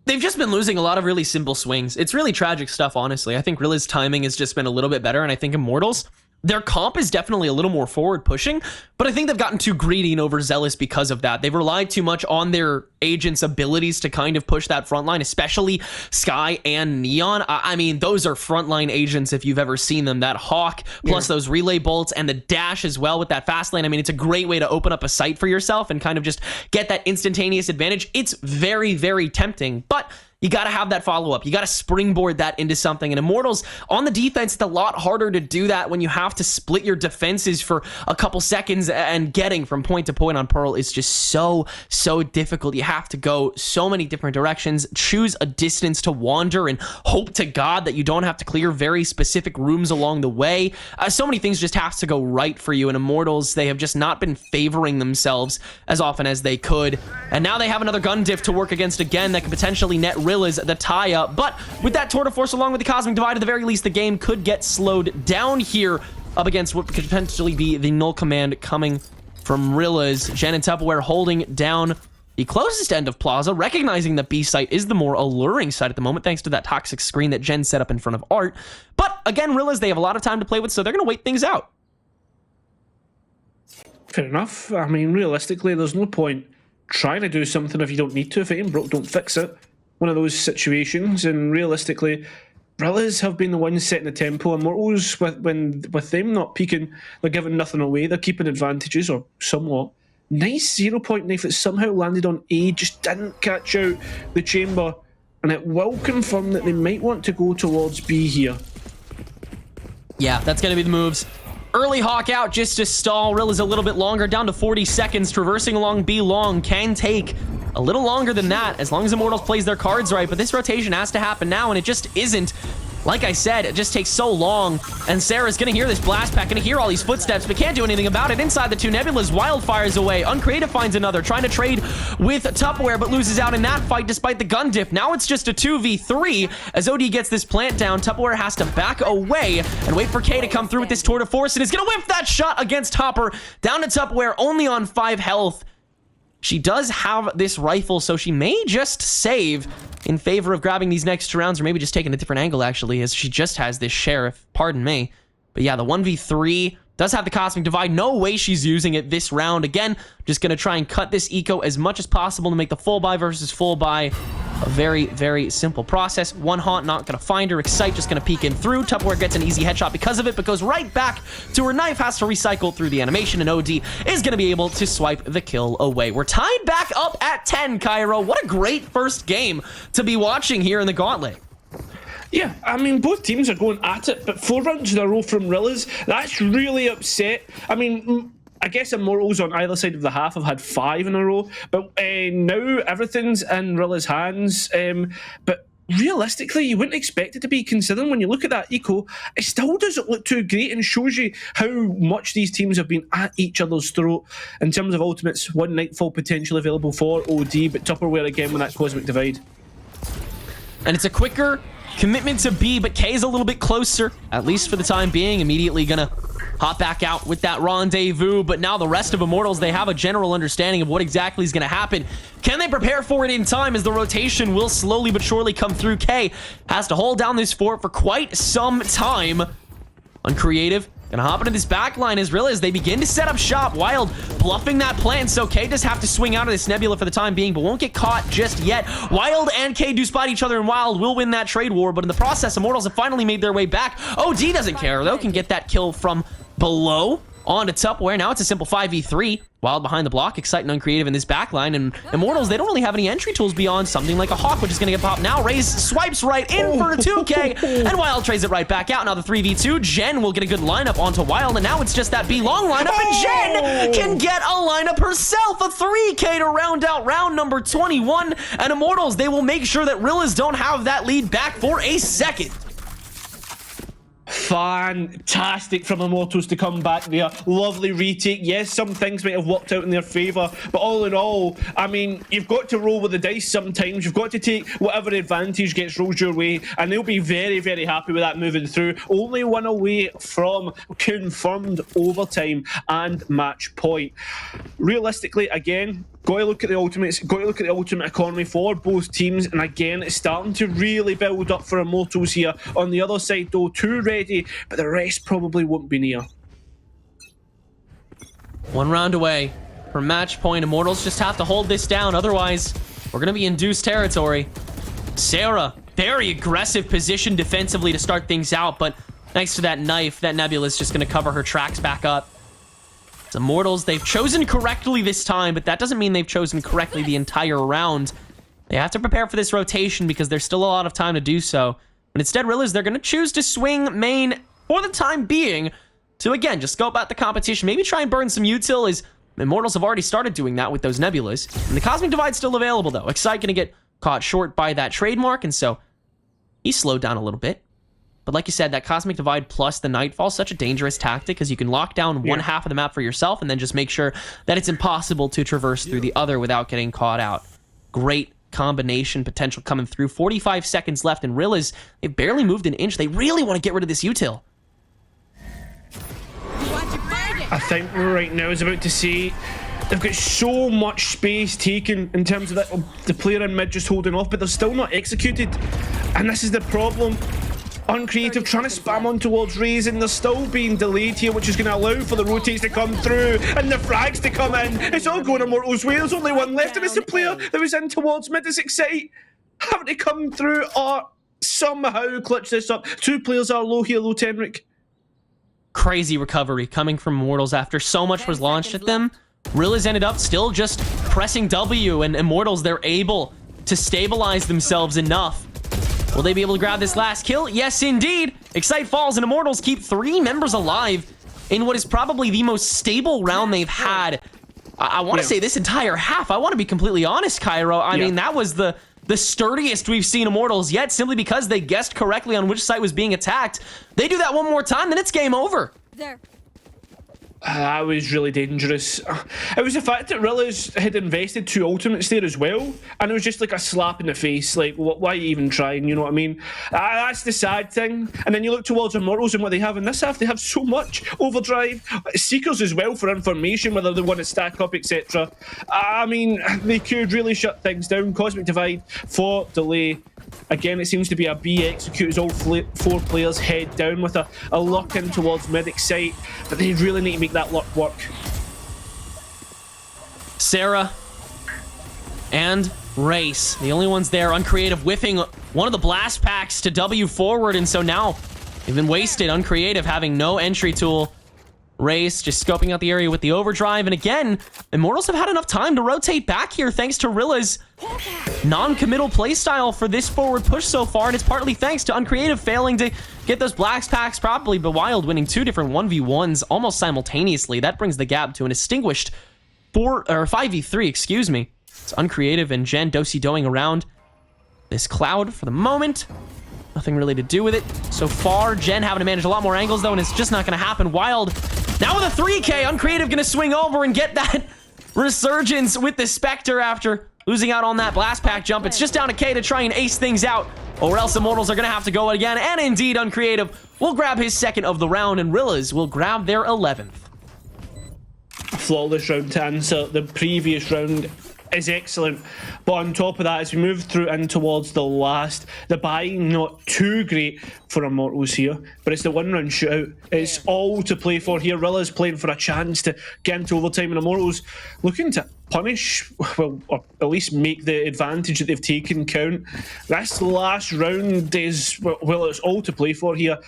They've just been losing a lot of really simple swings. It's really tragic stuff, honestly. I think Rilla's timing has just been a little bit better, and I think Immortals, their comp is definitely a little more forward pushing, but I think they've gotten too greedy and overzealous because of that. They've relied too much on their agents' abilities to kind of push that front line, especially Sky and Neon. I mean, those are frontline agents if you've ever seen them. That Hawk, plus those relay bolts and the dash as well with that fast lane. I mean, it's a great way to open up a site for yourself and kind of just get that instantaneous advantage. It's very, very tempting, but you got to have that follow-up. You got to springboard that into something. And Immortals, on the defense, it's a lot harder to do that when you have to split your defenses for a couple seconds, and getting from point to point on Pearl is just so difficult. You have to go so many different directions, choose a distance to wander, and hope to God that you don't have to clear very specific rooms along the way. So many things just have to go right for you. And Immortals, they have just not been favoring themselves as often as they could. And now they have another gun diff to work against again that could potentially net Rilla's the tie-up, but with that Tour de Force along with the Cosmic Divide, at the very least, the game could get slowed down here up against what could potentially be the null command coming from Rilla's. Jen and Tupperware holding down the closest end of Plaza, recognizing that B site is the more alluring side at the moment, thanks to that toxic screen that Jen set up in front of Art. But again, Rilla's, they have a lot of time to play with, so they're going to wait things out. Fair enough. I mean, realistically, there's no point trying to do something if you don't need to. If it ain't broke, don't fix it. One of those situations, and realistically, Rillas have been the ones setting the tempo. Immortals, with them not peaking, they're giving nothing away. They're keeping advantages, or somewhat. Nice 0-point knife that somehow landed on A, just didn't catch out the chamber, and it will confirm that they might want to go towards B here. Yeah, that's going to be the moves. Early Hawk out just to stall. Rilla's a little bit longer, down to 40 seconds. Traversing along B long can take a little longer than that, as long as Immortals plays their cards right, but this rotation has to happen now, and it just isn't. Like I said, it just takes so long, and Sarah's gonna hear this blast pack, gonna hear all these footsteps, but can't do anything about it. Inside the 2 Nebulas, Wildfire's away. Uncreative finds another, trying to trade with Tupperware, but loses out in that fight despite the gun diff. Now it's just a 2v3. As OD gets this plant down, Tupperware has to back away and wait for K to come through with this tour de force, and is gonna whiff that shot against Hopper. Down to Tupperware, only on 5 health. She does have this rifle, so she may just save in favor of grabbing these next 2 rounds, or maybe just taking a different angle, actually, as she just has this Sheriff. Pardon me. But yeah, the 1v3 does have the Cosmic Divide. No way she's using it this round. Again, just going to try and cut this eco as much as possible to make the full buy versus full buy a very, very simple process. One Haunt not going to find her. Excite just going to peek in through. Tupperware gets an easy headshot because of it, but goes right back to her knife, has to recycle through the animation, and OD is going to be able to swipe the kill away. We're tied back up at 10, Cairo. What a great first game to be watching here in the Gauntlet. Yeah, I mean, both teams are going at it, but 4 rounds in a row from Rillas, that's really upset. I mean, I guess Immortals on either side of the half have had 5 in a row, but now everything's in Rilla's hands. But realistically, you wouldn't expect it to be, considering when you look at that eco, it still doesn't look too great and shows you how much these teams have been at each other's throat in terms of ultimates. One Nightfall potential available for OD, but Tupperware again with that Cosmic Divide. And it's a quicker commitment to B, but K's a little bit closer, at least for the time being. Immediately gonna hop back out with that rendezvous, but now the rest of Immortals, they have a general understanding of what exactly is going to happen. Can they prepare for it in time as the rotation will slowly but surely come through? K has to hold down this fort for quite some time. Uncreative gonna hop into this back line as real as they begin to set up shop. Wild bluffing that plan, so K does have to swing out of this nebula for the time being, but won't get caught just yet. Wild and K do spot each other, and Wild will win that trade war, but in the process, Immortals have finally made their way back. OD doesn't care, though, can get that kill from below onto Tupperware. Now it's a simple 5v3. Wild behind the block, exciting Uncreative in this backline, and Immortals, they don't really have any entry tools beyond something like a Hawk, which is going to get popped now. Raze swipes right in for 2K, and Wild trades it right back out. Now the 3v2, Jen will get a good lineup onto Wild, and now it's just that B long lineup, and Jen can get a lineup herself, a 3K to round out round number 21, and Immortals, they will make sure that Rillas don't have that lead back for a second. Fantastic from Immortals to come back there. Lovely retake. Yes, some things might have worked out in their favour, but all in all, I mean, you've got to roll with the dice sometimes. You've got to take whatever advantage gets rolled your way, and they'll be very, very happy with that moving through. Only one away from confirmed overtime and match point. Realistically, again, got to look at the ultimates, got to look at the ultimate economy for both teams, and again, it's starting to really build up for Immortals here. On the other side, though, two ready, but the rest probably won't be near. One round away from match point. Immortals just have to hold this down, otherwise we're going to be in deuce territory. Sarah, very aggressive position defensively to start things out, but thanks to that knife, that Nebula is just going to cover her tracks back up. Immortals, they've chosen correctly this time, but that doesn't mean they've chosen correctly the entire round. They have to prepare for this rotation because there's still a lot of time to do so. But instead, Rillas, they're going to choose to swing main for the time being to, again, just scope out the competition. Maybe try and burn some util, as Immortals have already started doing that with those nebulas. And the Cosmic Divide's still available, though. Excite going to get caught short by that trademark, and so he's slowed down a little bit. But like you said, that Cosmic Divide plus the Nightfall is such a dangerous tactic because you can lock down one half of the map for yourself and then just make sure that it's impossible to traverse through the other without getting caught out. Great combination potential coming through. 45 seconds left, and Rillas, they've barely moved an inch. They really want to get rid of this util. I think right now is about to see they've got so much space taken in terms of that, the player in mid just holding off, but they're still not executed. And this is the problem. Uncreative trying to spam on towards Raze, and they're still being delayed here, which is going to allow for the rotates to come through and the frags to come in. It's all going Immortals' way. There's only one left, and it's the player that was in towards mid. It's Excite having to come through or somehow clutch this up. Two players are low here, low Tenric. Crazy recovery coming from Immortals after so much was launched at them. Rillas ended up still just pressing W, and Immortals, they're able to stabilize themselves enough. Will they be able to grab this last kill? Yes, indeed. Excite falls, and Immortals keep 3 members alive in what is probably the most stable round they've had. I want to say this entire half. I want to be completely honest, Cairo. I mean, that was the sturdiest we've seen Immortals yet, simply because they guessed correctly on which site was being attacked. They do that one more time, then it's game over. There. That was really dangerous. It was the fact that Rillas had invested 2 ultimates there as well, and it was just like a slap in the face. Like, why even trying? You know what I mean? That's the sad thing. And then you look towards Immortals and what they have in this half. They have so much overdrive, seekers as well for information, whether they want to stack up, etc. I mean, they could really shut things down. Cosmic Divide for delay. Again, it seems to be a B execute as all 4 players head down with a lock in towards mid Excite, but they really need to make that luck work. Sarah and Race, the only ones there. Uncreative whiffing one of the blast packs to W forward, and so now they've been wasted. Uncreative having no entry tool. Race just scoping out the area with the overdrive, and again, Immortals have had enough time to rotate back here thanks to Rilla's non-committal playstyle for this forward push so far, and it's partly thanks to Uncreative failing to get those blast packs properly, but Wild winning 2 different 1v1s almost simultaneously. That brings the gap to an extinguished 5v3, excuse me. It's Uncreative and Jen do-si-doing around. this cloud for the moment. Nothing really to do with it so far. Gen having to manage a lot more angles, though, and it's just not going to happen. Wild, now with a 3K, Uncreative going to swing over and get that resurgence with the Spectre after losing out on that blast pack jump. It's just down to K to try and ace things out, or else Immortals are going to have to go again. And indeed, Uncreative will grab his second of the round, and Rillas will grab their 11th. Flawless round to answer the previous round is excellent, but on top of that, as we move through in towards the last, the buying not too great for Immortals here, but it's the one round shootout. It's all to play for here. Rilla's playing for a chance to get into overtime, and Immortals looking to punish, well, or at least make the advantage that they've taken count. This last round is, well, it's all to play for here,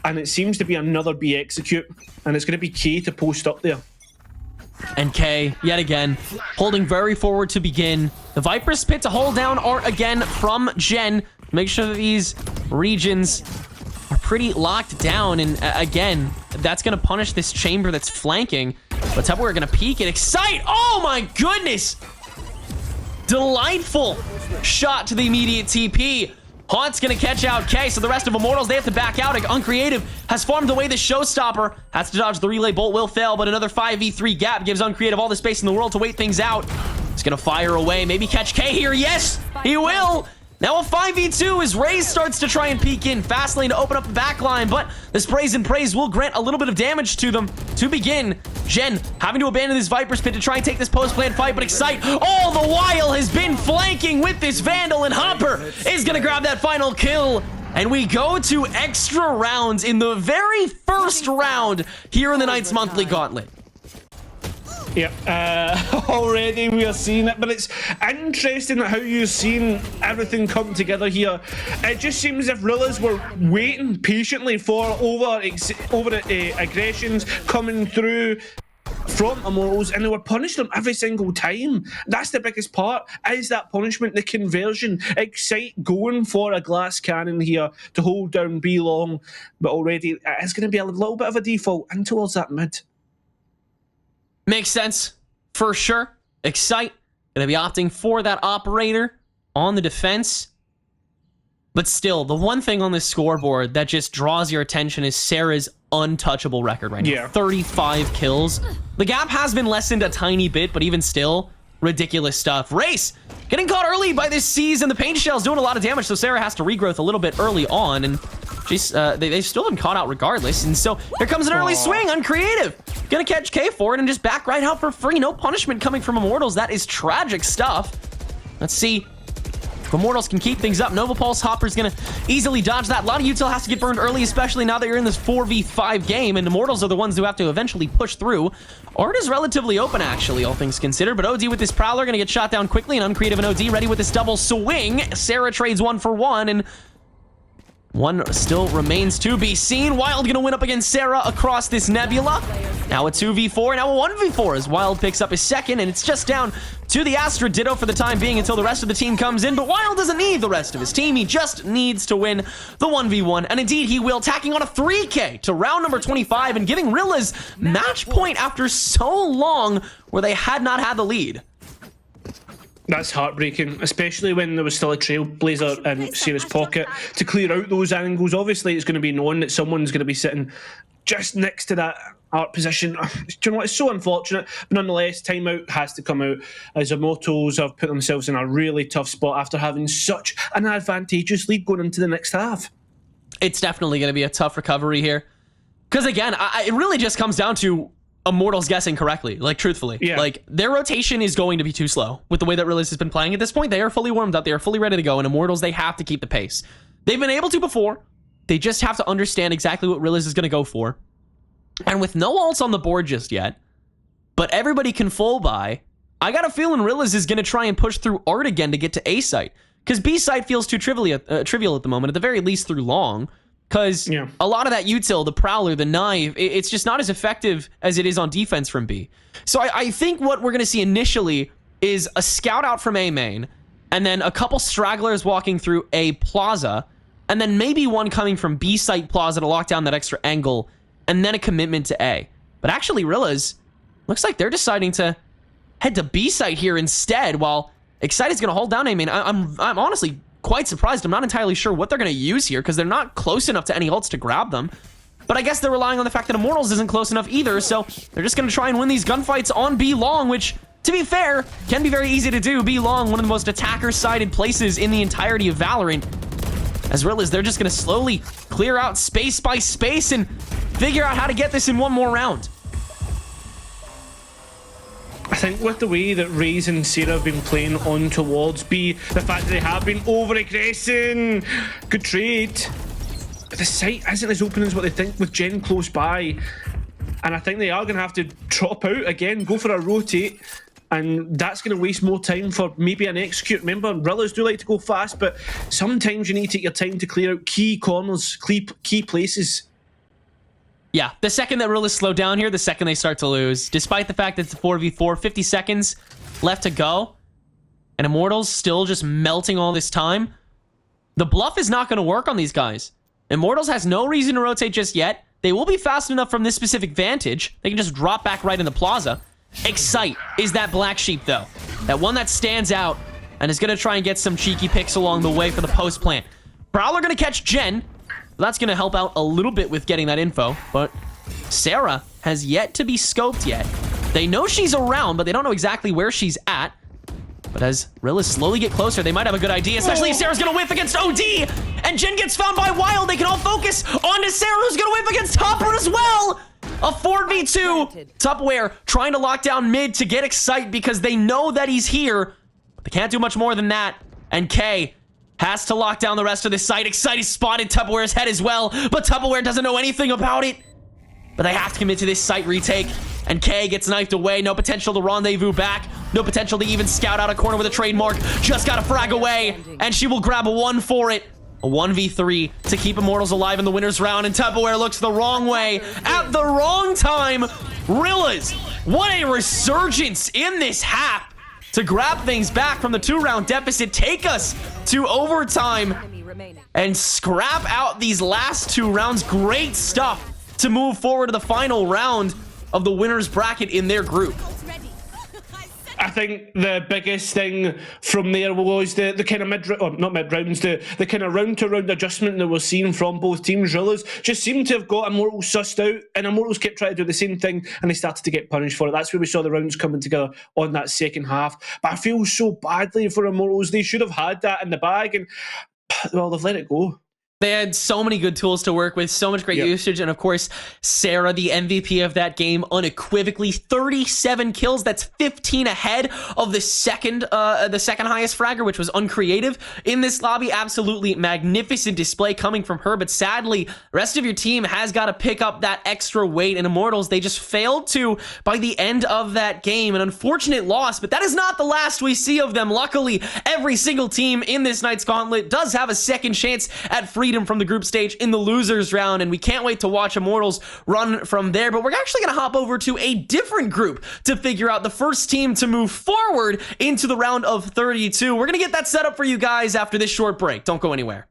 and it seems to be another B execute, and it's going to be K to post up there. And K, yet again, holding very forward to begin. The Viper's Pit to hold down art again from Gen. Make sure that these regions are pretty locked down. And again, that's going to punish this chamber that's flanking. But Tupperware are going to peek and excite. Oh my goodness! Delightful shot to the immediate TP. Haunt's gonna catch out K, so the rest of Immortals, they have to back out. Uncreative has farmed away the Showstopper. Has to dodge the relay bolt, will fail, but another 5v3 gap gives Uncreative all the space in the world to wait things out. He's gonna fire away, maybe catch K here. Yes, he will. Now a 5v2 as Raze starts to try and peek in. Fastlane to open up the back line, but the sprays and praise will grant a little bit of damage to them. To begin, Gen having to abandon this Viper's Pit to try and take this post-plant fight, but Excite all the while has been flanking with this Vandal, and Hopper is going to grab that final kill. And we go to extra rounds in the very first round here in the Knights Monthly Gauntlet. Yep, already we are seeing it, but it's interesting how you're seeing everything come together here. It just seems as if Rillas were waiting patiently for aggressions coming through from Immortals, and they were punishing them every single time. That's the biggest part, is that punishment, the conversion. Excite going for a glass cannon here to hold down B long, but already it's going to be a little bit of a default in towards that mid. Makes sense, for sure. Excite gonna be opting for that operator on the defense. But still, the one thing on this scoreboard that just draws your attention is Sarah's untouchable record right now. Yeah. 35 kills. The gap has been lessened a tiny bit, but even still, ridiculous stuff. Race getting caught early by this Seize, and the Pain Shell's doing a lot of damage, so Sarah has to regrowth a little bit early on, and she's they've still been caught out regardless. And so here comes an early swing. Uncreative gonna catch K for it and just back right out for free. No punishment coming from Immortals. That is tragic stuff. Let's see if Immortals can keep things up. Nova Pulse Hopper's gonna easily dodge that. A lot of util has to get burned early, especially now that you're in this 4v5 game, and Immortals are the ones who have to eventually push through. Art is relatively open, actually, all things considered, but OD with this Prowler gonna get shot down quickly, and Uncreative and OD ready with this double swing. Sarah trades 1 for 1, and one still remains to be seen. Wild gonna win up against Sarah across this Nebula. Now a 2v4, now a 1v4 as Wild picks up his second, and it's just down to the Astra Ditto for the time being until the rest of the team comes in. But Wild doesn't need the rest of his team. He just needs to win the 1v1, and indeed he will, tacking on a 3K to round number 25 and giving Rilla's match point after so long where they had not had the lead. That's heartbreaking, especially when there was still a Trailblazer in Sarah's pocket to clear out those angles. Obviously, it's going to be known that someone's going to be sitting just next to that art position. Do you know what? It's so unfortunate, but nonetheless, timeout has to come out as Immortals have put themselves in a really tough spot after having such an advantageous lead going into the next half. It's definitely going to be a tough recovery here. Because again, it really just comes down to Immortals guessing correctly, like truthfully. Yeah. Like their rotation is going to be too slow with the way that Rillas has been playing at this point. They are fully warmed up, they are fully ready to go, and Immortals, they have to keep the pace. They've been able to before. They just have to understand exactly what Rillas is going to go for. And with no ults on the board just yet, but everybody can full buy, I got a feeling Rillas is going to try and push through art again to get to A site. Because B site feels too trivial at the moment, at the very least through long. Because a lot of that util, the Prowler, the Knife, it's just not as effective as it is on defense from B. So I think what we're going to see initially is a scout out from A main, and then a couple stragglers walking through A plaza, and then maybe one coming from B site plaza to lock down that extra angle, and then a commitment to A. But actually, Rillas, looks like they're deciding to head to B site here instead, while Excite is going to hold down A main. I'm honestly quite surprised. I'm not entirely sure what they're going to use here because they're not close enough to any ults to grab them. But I guess they're relying on the fact that Immortals isn't close enough either, so they're just going to try and win these gunfights on B long, which, to be fair, can be very easy to do. B long, one of the most attacker-sided places in the entirety of Valorant. As well as they're just going to slowly clear out space by space and figure out how to get this in one more round. I think with the way that Raze and Sarah have been playing on towards B, the fact that they have been over-aggressing, good trade. But the site isn't as open as what they think with Jen close by. And I think they are going to have to drop out again, go for a rotate. And that's going to waste more time for maybe an execute. Remember, Rillas do like to go fast, but sometimes you need to take your time to clear out key corners, key places. Yeah, the second that Rillas slow down here, the second they start to lose. Despite the fact that it's a 4v4, 50 seconds left to go, and Immortals still just melting all this time, the bluff is not going to work on these guys. Immortals has no reason to rotate just yet. They will be fast enough from this specific vantage. They can just drop back right in the plaza. Excite is that black sheep, though. That one that stands out and is going to try and get some cheeky picks along the way for the post plant. Prowler going to catch Jen. That's going to help out a little bit with getting that info, but Sarah has yet to be scoped yet. They know she's around, but they don't know exactly where she's at. But as Rillas slowly get closer, they might have a good idea, especially if Sarah's going to whiff against OD, and Jen gets found by Wild. They can all focus onto Sarah, who's going to whiff against Topper as well. A 4v2. Tupperware trying to lock down mid to get Excite because they know that he's here. But they can't do much more than that. And K has to lock down the rest of the site. Excite is spotted Tupperware's head as well, but Tupperware doesn't know anything about it. But they have to commit to this site retake. And K gets knifed away. No potential to rendezvous back. No potential to even scout out a corner with a trademark. Just got to frag away. And she will grab a 1 for it. A 1v3 to keep Immortals alive in the winner's round. And Tupperware looks the wrong way at the wrong time. Rillas, what a resurgence in this half to grab things back from the 2-round deficit. Take us to overtime and scrap out these last 2 rounds. Great stuff to move forward to the final round of the winner's bracket in their group. I think the biggest thing from there was the kind of not mid-rounds, the kind of round-to-round adjustment that we're seeing from both teams. Rillas just seemed to have got Immortals sussed out, and Immortals kept trying to do the same thing, and they started to get punished for it. That's where we saw the rounds coming together on that second half. But I feel so badly for Immortals. They should have had that in the bag, and, well, they've let it go. They had so many good tools to work with, so much great usage, and of course, Sarah, the MVP of that game, unequivocally 37 kills. That's 15 ahead of the second highest fragger, which was Uncreative in this lobby. Absolutely magnificent display coming from her, but sadly, the rest of your team has got to pick up that extra weight, and Immortals, they just failed to by the end of that game. An unfortunate loss, but that is not the last we see of them. Luckily, every single team in this Knights Gauntlet does have a second chance at freedom from the group stage in the losers round, and we can't wait to watch Immortals run from there. But we're actually going to hop over to a different group to figure out the first team to move forward into the round of 32. We're going to get that set up for you guys after this short break. Don't go anywhere.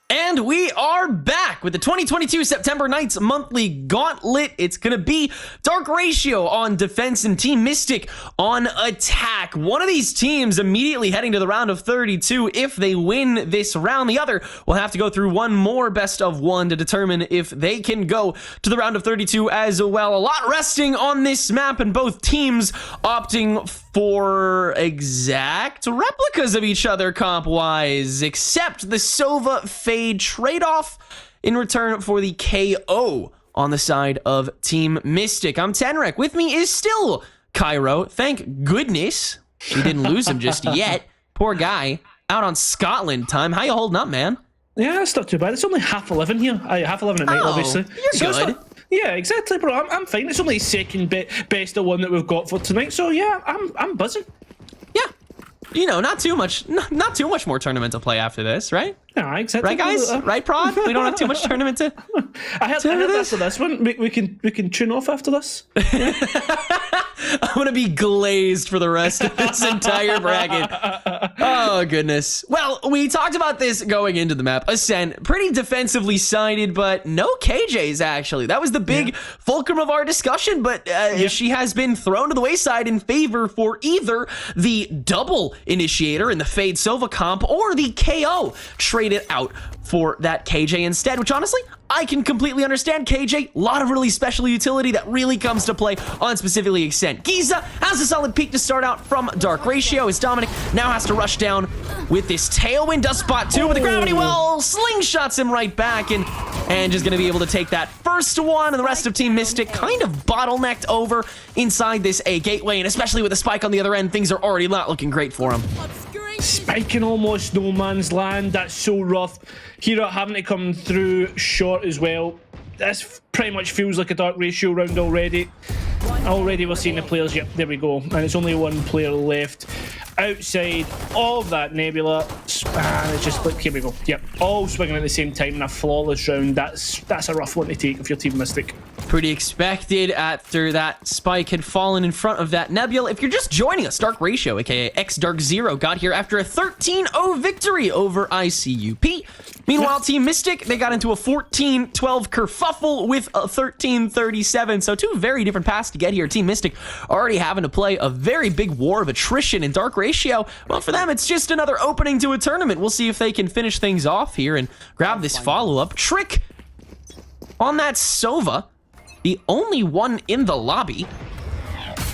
And we are back with the 2022 September Knights Monthly Gauntlet. It's going to be Dark Ratio on defense and Team Mystic on attack. One of these teams immediately heading to the round of 32 if they win this round. The other will have to go through one more best of 1 to determine if they can go to the round of 32 as well. A lot resting on this map, and both teams opting for exact replicas of each other comp-wise, except the Sova Fade trade-off in return for the KO on the side of Team Mystic. I'm Tenrek. With me is still Cairo. Thank goodness we didn't lose him just yet. Poor guy. Out on Scotland time. How you holding up, man? Yeah, it's not too bad. It's only 11:30 here. 11:30 at night, obviously. You're good. Yeah, exactly, bro. I'm fine. It's only second best of 1 that we've got for tonight. So yeah, I'm buzzing. Yeah, you know, not too much more tournament to play after this, right? Yeah, exactly. Right, guys? Right, Prod? We don't have too much tournament to. I heard after this one, we can tune off after this. Yeah. I'm gonna be glazed for the rest of this entire bracket. Oh, goodness. Well, we talked about this going into the map. Ascent, pretty defensively sided, but no KJs, actually. That was the big fulcrum of our discussion, but she has been thrown to the wayside in favor for either the double initiator in the Fade Sova comp or the KO traded out for that KJ instead, which honestly, I can completely understand. KJ, a lot of really special utility that really comes to play on specifically Ascent. Giza has a solid peak to start out from Dark Ratio, as Dominic now has to rush down with this Tailwind, does spot 2 with the gravity well, slingshots him right back, and just gonna be able to take that first one, and the rest of Team Mystic kind of bottlenecked over inside this A gateway, and especially with the spike on the other end, things are already not looking great for him. Spiking almost no man's land. That's so rough. Hero having to come through short as well. This pretty much feels like a Dark Ratio round already. Already we're seeing the players. Yep, there we go. And it's only one player left outside of that nebula. And it's just like, here we go. Yep, all swinging at the same time in a flawless round. That's a rough one to take if you're Team Mystic. Pretty expected after that spike had fallen in front of that nebula. If you're just joining us, Dark Ratio, aka X Dark Zero, got here after a 13-0 victory over ICUP. Meanwhile, Team Mystic, they got into a 14-12 kerfuffle with a 13-37. So two very different paths to get here. Team Mystic already having to play a very big war of attrition in Dark Ratio. Well, for them, it's just another opening to a tournament. We'll see if they can finish things off here and grab this follow-up. Trick on that Sova. The only one in the lobby.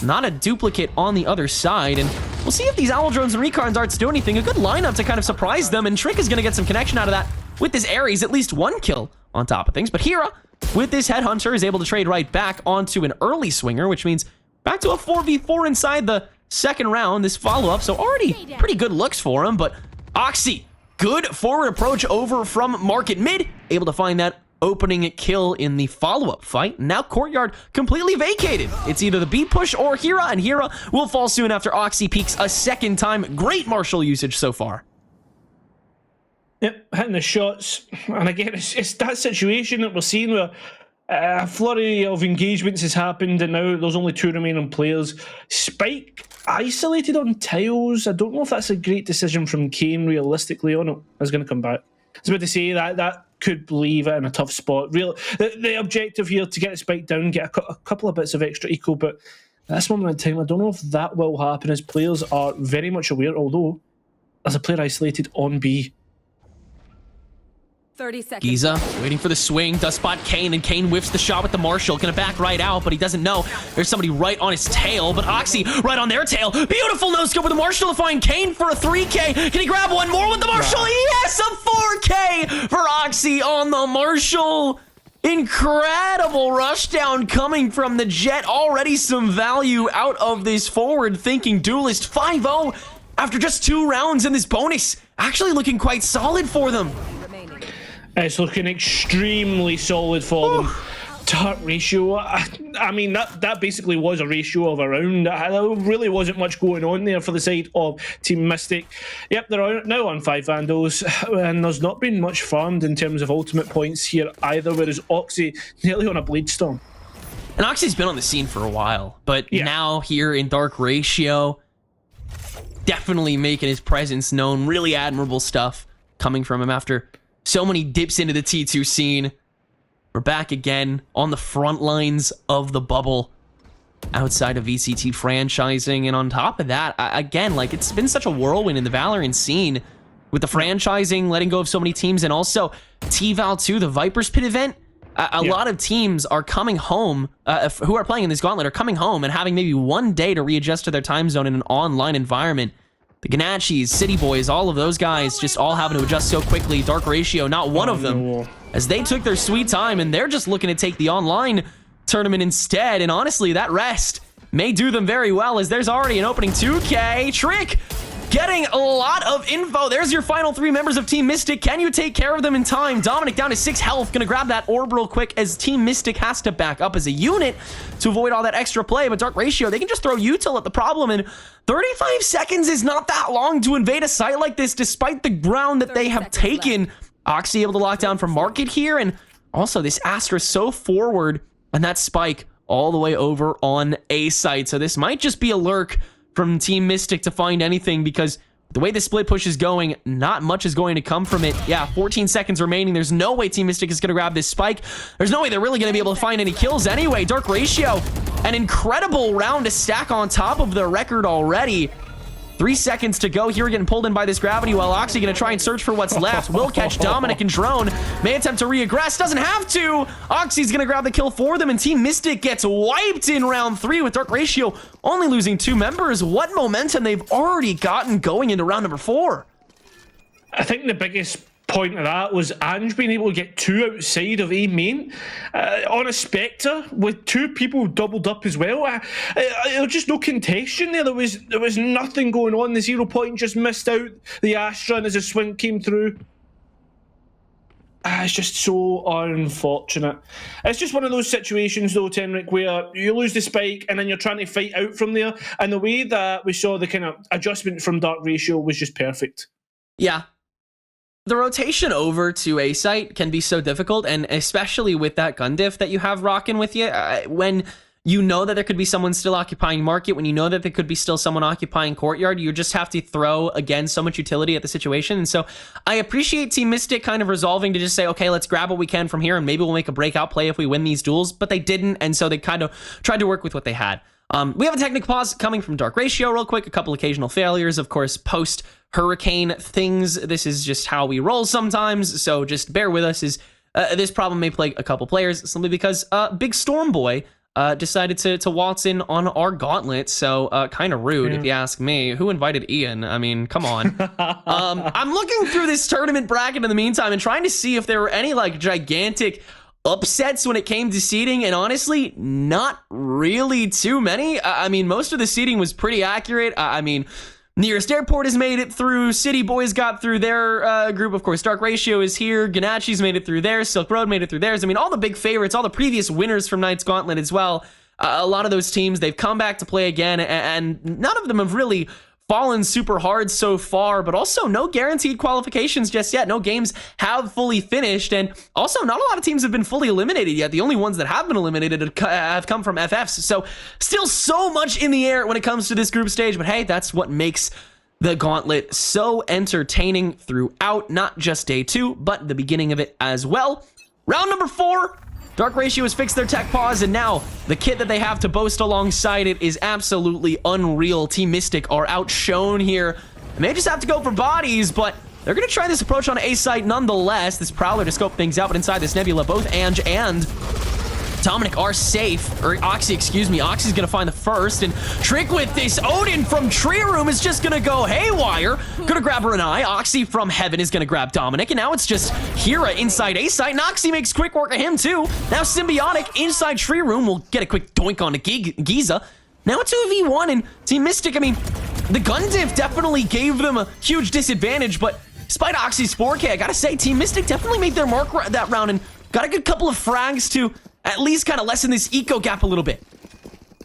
Not a duplicate on the other side. And we'll see if these Owl Drones and Recon Darts do anything. A good lineup to kind of surprise them. And Trick is going to get some connection out of that with this Ares. At least one kill on top of things. But Hera, with this Headhunter, is able to trade right back onto an early swinger, which means back to a 4v4 inside the second round. This follow-up. So already pretty good looks for him. But Oxy, good forward approach over from Market Mid. Able to find that opening kill in the follow-up fight. Now Courtyard completely vacated. It's either the B push or Hera, and Hera will fall soon after Oxy peaks a second time. Great martial usage so far. Yep, hitting the shots. And again, it's that situation that we're seeing where a flurry of engagements has happened, and now there's only 2 remaining players. Spike isolated on tiles. I don't know if that's a great decision from Kane realistically. Oh no, I was going to come back. I was about to say that could leave it in a tough spot. The objective here to get the spike down, get a couple of bits of extra eco, but at this moment in time, I don't know if that will happen, as players are very much aware, although there's a player isolated on B. 30 seconds. Giza waiting for the swing, does spot Kane, and Kane whiffs the shot with the Marshall. Gonna back right out, but he doesn't know there's somebody right on his tail. But Oxy right on their tail. Beautiful no-scope with the Marshall to find Kane for a 3K. Can he grab one more with the Marshall? Yes, a 4K for Oxy on the Marshall. Incredible rushdown coming from the Jet. Already some value out of this forward-thinking duelist. 5-0 after just 2 rounds, and this bonus actually looking quite solid for them. It's looking extremely solid for them. Dark Ratio, I mean, that basically was a ratio of a round. There really wasn't much going on there for the side of Team Mystic. Yep, they're now on 5 Vandals, and there's not been much farmed in terms of ultimate points here either, whereas Oxy nearly on a Blade Storm. And Oxy's been on the scene for a while, but now here in Dark Ratio, definitely making his presence known. Really admirable stuff coming from him after so many dips into the T2 scene. We're back again on the front lines of the bubble outside of VCT franchising. And on top of that, again, like, it's been such a whirlwind in the Valorant scene with the franchising, letting go of so many teams, and also T-Val 2, the Viper's Pit event. A lot of teams are coming home, who are playing in this gauntlet, are coming home and having maybe one day to readjust to their time zone in an online environment. The Ganachis, City Boys, all of those guys just all having to adjust so quickly. Dark Ratio, not one of them, as they took their sweet time, and they're just looking to take the online tournament instead. And honestly, that rest may do them very well, as there's already an opening 2K. Trick getting a lot of info. There's your final 3 members of Team Mystic. Can you take care of them in time? Dominic down to 6 health. Gonna grab that orb real quick, as Team Mystic has to back up as a unit to avoid all that extra play. But Dark Ratio, they can just throw util at the problem, and 35 seconds is not that long to invade a site like this, despite the ground that they have taken. Oxy able to lock down from Market here, and also this Astra so forward, and that spike all the way over on A site. So this might just be a lurk from Team Mystic to find anything, because the way the split push is going, not much is going to come from it. Yeah, 14 seconds remaining. There's no way Team Mystic is going to grab this spike. There's no way they're really going to be able to find any kills anyway. Dark Ratio, an incredible round to stack on top of the record already. 3 seconds to go here, getting pulled in by this gravity, while Oxy going to try and search for what's left. Will catch Dominic and Drone. May attempt to reaggress. Doesn't have to. Oxy's going to grab the kill for them, and Team Mystic gets wiped in round 3 with Dark Ratio only losing 2 members. What momentum they've already gotten going into round number 4. I think the biggest point of that was Ange being able to get 2 outside of A main on a Spectre with 2 people doubled up as well. There was just no contention there. There was nothing going on. The 0 point just missed out the Astra as a swing came through. It's just so unfortunate. It's just one of those situations, though, Tenric, where you lose the spike and then you're trying to fight out from there. And the way that we saw the kind of adjustment from Dark Ratio was just perfect. Yeah. The rotation over to A site can be so difficult, and especially with that gun diff that you have rocking with you, when you know that there could be someone still occupying market, when you know that there could be still someone occupying courtyard, you just have to throw, again, so much utility at the situation. And so I appreciate Team Mystic kind of resolving to just say, okay, let's grab what we can from here, and maybe we'll make a breakout play if we win these duels, but they didn't, and so they kind of tried to work with what they had. We have a technical pause coming from Dark Ratio real quick, a couple occasional failures, of course, post hurricane things. This is just how we roll sometimes, so just bear with us. This problem may plague a couple players simply because Big Storm Boy decided to waltz in on our gauntlet, so kind of rude if you ask me. Who invited Ian? I mean, come on. I'm looking through this tournament bracket in the meantime and trying to see if there were any like gigantic upsets when it came to seeding, and honestly, not really too many. I mean, most of the seeding was pretty accurate. I mean, Nearest Airport has made it through. City Boys got through their group. Of course, Dark Ratio is here. Ganachi's made it through theirs. Silk Road made it through theirs. I mean, all the big favorites, all the previous winners from Knights Gauntlet as well. A lot of those teams, they've come back to play again, and none of them have really fallen super hard so far, but also no guaranteed qualifications just yet. No games have fully finished, and also not a lot of teams have been fully eliminated yet. The only ones that have been eliminated have come from FFs, so still so much in the air when it comes to this group stage, but hey, that's what makes the gauntlet so entertaining throughout, not just day 2, but the beginning of it as well. Round number 4. Dark Ratio has fixed their tech pause, and now the kit that they have to boast alongside it is absolutely unreal. Team Mystic are outshone here. They may just have to go for bodies, but they're going to try this approach on A site nonetheless. This Prowler to scope things out, but inside this Nebula, both Ange and Dominic are safe, or Oxy, excuse me. Oxy's gonna find the first, and Trick with this Odin from Tree Room is just gonna go haywire. Gonna grab her an eye. Oxy from Heaven is gonna grab Dominic, and now it's just Hira inside A site. Oxy makes quick work of him too. Now Symbiotic inside Tree Room will get a quick doink onto Giza. Now a 2v1, and Team Mystic, I mean, the gun diff definitely gave them a huge disadvantage, but despite Oxy's 4K, I gotta say, Team Mystic definitely made their mark that round and got a good couple of frags to at least kind of lessen this eco gap a little bit.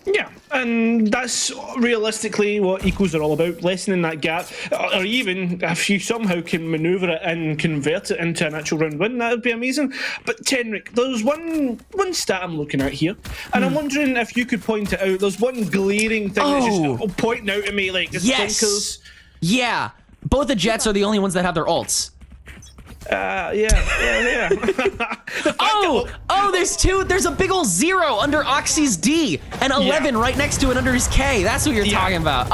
Yeah, and that's realistically what ecos are all about, lessening that gap, or even if you somehow can maneuver it and convert it into an actual round win, that would be amazing. But Tenric, there's one stat I'm looking at here, and I'm wondering if you could point it out. There's one glaring thing that's just pointing out at me, like the stinkers. Yeah, both the Jets are the only ones that have their ults. Yeah. There's 2. There's a big ol' 0 under Oxy's D and 11 right next to it under his K. That's what you're talking about.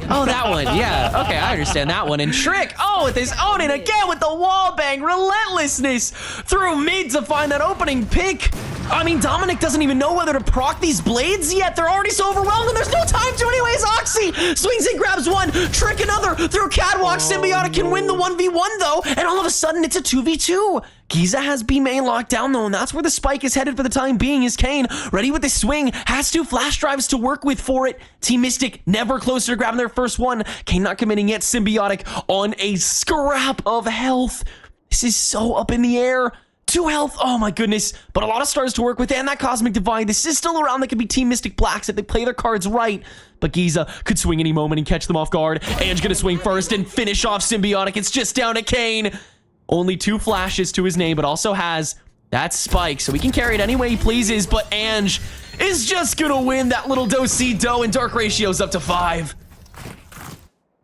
Oh, that one. Yeah. Okay, I understand that one. And Trick. With his Odin again with the wall bang. Relentlessness through mid to find that opening pick. I mean, Dominic doesn't even know whether to proc these blades yet. They're already so overwhelmed, and there's no time to anyways. Oxy swings in, grabs one, Trick another through catwalk. Symbiotic can win the 1v1 though, and all of a sudden it's a 2v2. Giza has B main locked down though, and that's where the spike is headed for the time being. Is Kane ready with the swing? Has 2 flash drives to work with for it. Team Mystic never closer to grabbing their first one. Kane not committing yet. Symbiotic on a scrap of health. This is so up in the air. 2 health, oh my goodness, but a lot of stars to work with, and that Cosmic Divide. This is still around. That could be Team Mystic Blacks if they play their cards right, but Giza could swing any moment and catch them off guard. Ange gonna swing first and finish off Symbiotic. It's just down to Kane. Only 2 flashes to his name, but also has that spike, so he can carry it any way he pleases, but Ange is just gonna win that little do-si-do, and Dark Ratio's up to 5.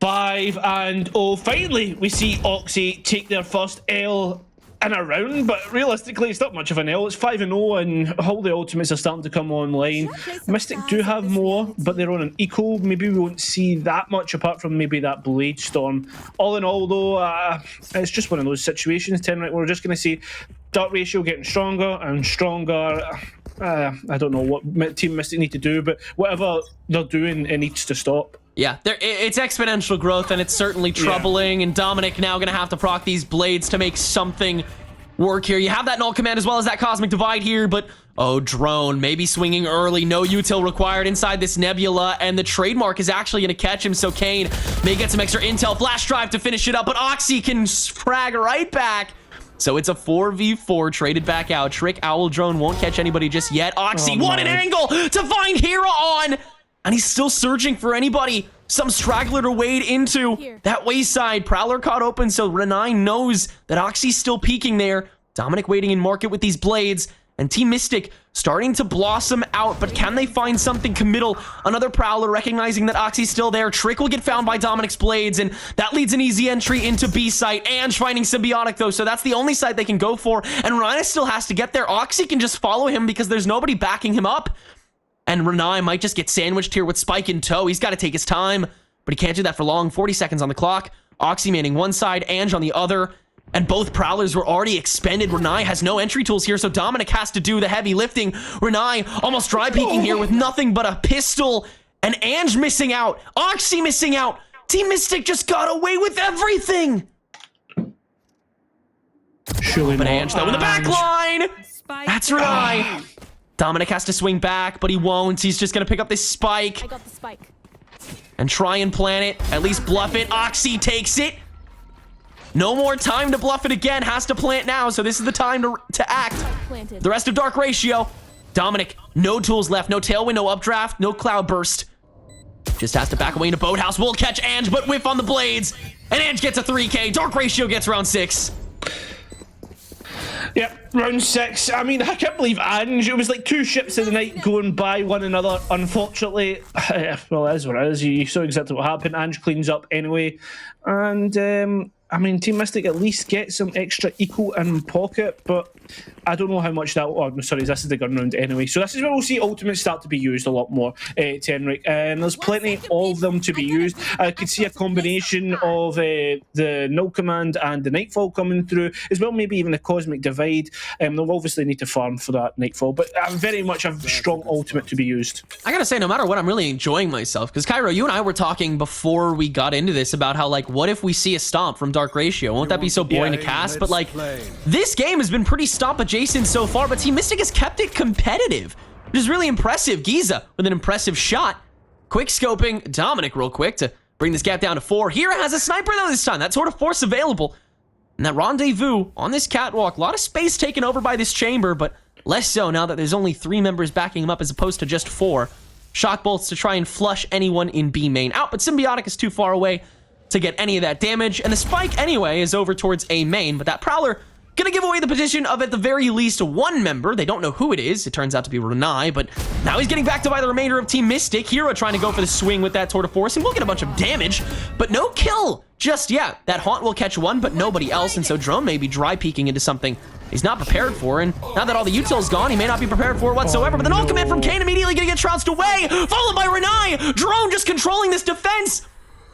5-0. Finally, we see Oxy take their first L in a round, but realistically, it's not much of an L. It's 5-0, and all the ultimates are starting to come online. Mystic do have more, but they're on an equal. Maybe we won't see that much apart from maybe that Blade Storm. All in all, though, it's just one of those situations, Tenric. We're just going to see Dark Ratio getting stronger and stronger. I don't know what Team Mystic need to do, but whatever they're doing, it needs to stop. Yeah, it's exponential growth, and it's certainly troubling, and Dominic now going to have to proc these blades to make something work here. You have that null command as well as that cosmic divide here, but oh, drone maybe swinging early, no util required inside this nebula, and the trademark is actually going to catch him, so Kane may get some extra intel. Flash drive to finish it up, but Oxy can frag right back. So it's a 4v4 traded back out. Trick Owl Drone won't catch anybody just yet. Oxy, what an angle to find Hera on! And he's still searching for anybody, some straggler to wade into that wayside. Prowler caught open, so Renai knows that Oxy's still peeking there. Dominic waiting in market with these blades, and Team Mystic starting to blossom out, but can they find something committal? Another Prowler recognizing that Oxy's still there. Trick will get found by Dominic's blades, and that leads an easy entry into B site. Ange finding Symbiotic, though, so that's the only site they can go for, and Rhina still has to get there. Oxy can just follow him because there's nobody backing him up. And Renai might just get sandwiched here with Spike in tow. He's got to take his time, but he can't do that for long. 40 seconds on the clock. Oxy manning one side, Ange on the other, and both Prowlers were already expended. Renai has no entry tools here, so Dominic has to do the heavy lifting. Renai almost dry peeking here with nothing but a pistol, and Ange missing out. Oxy missing out. Team Mystic just got away with everything. Surely but not. Ange, though, in the back line. That's Renai. Dominic has to swing back, but he won't. He's just going to pick up this spike. I got the spike. And try and plant it. At least bluff it. Oxy takes it. No more time to bluff it again. Has to plant now, so this is the time to act. The rest of Dark Ratio. Dominic, no tools left. No Tailwind, no Updraft, no Cloud Burst. Just has to back away into Boathouse. Will catch Ange, but whiff on the blades. And Ange gets a 3K. Dark Ratio gets round 6. Yep, round 6. I mean, I can't believe Ange. It was like 2 ships of the night going by one another. Unfortunately, well, it is what it is. You saw exactly what happened. Ange cleans up anyway. And, I mean, Team Mystic at least get some extra eco in pocket, but I don't know how much that... Oh, no, sorry, this is the gun round anyway. So this is where we'll see ultimates start to be used a lot more, Tenric. And there's plenty of them to be used. I could see a combination of the null command and the Nightfall coming through, as well maybe even the Cosmic Divide. They'll obviously need to farm for that Nightfall, but very much a strong ultimate to be used. I gotta say, no matter what, I'm really enjoying myself. Because, Cairo, you and I were talking before we got into this about how, like, what if we see a stomp from Dark Ratio? Won't that be so boring to cast? But, like, this game has been pretty stomp adjacent so far, but Team Mystic has kept it competitive, which is really impressive. Giza with an impressive shot. Quick scoping Dominic real quick to bring this gap down to 4. Hera has a sniper, though, this time. That sort of force available. And that rendezvous on this catwalk, a lot of space taken over by this chamber, but less so now that there's only 3 members backing him up as opposed to just 4. Shock bolts to try and flush anyone in B main out, but Symbiotic is too far away to get any of that damage, and the spike anyway is over towards A main, but that Prowler gonna give away the position of at the very least 1 member. They don't know who it is. It turns out to be Renai, but now he's getting backed up by the remainder of Team Mystic. Hero trying to go for the swing with that Tour de Force, and we'll get a bunch of damage, but no kill just yet. That Haunt will catch 1, but nobody else, and so Drone may be dry peeking into something he's not prepared for, and now that all the util's gone, he may not be prepared for it whatsoever, but the null command from Kane immediately gonna get trounced away, followed by Renai. Drone just controlling this defense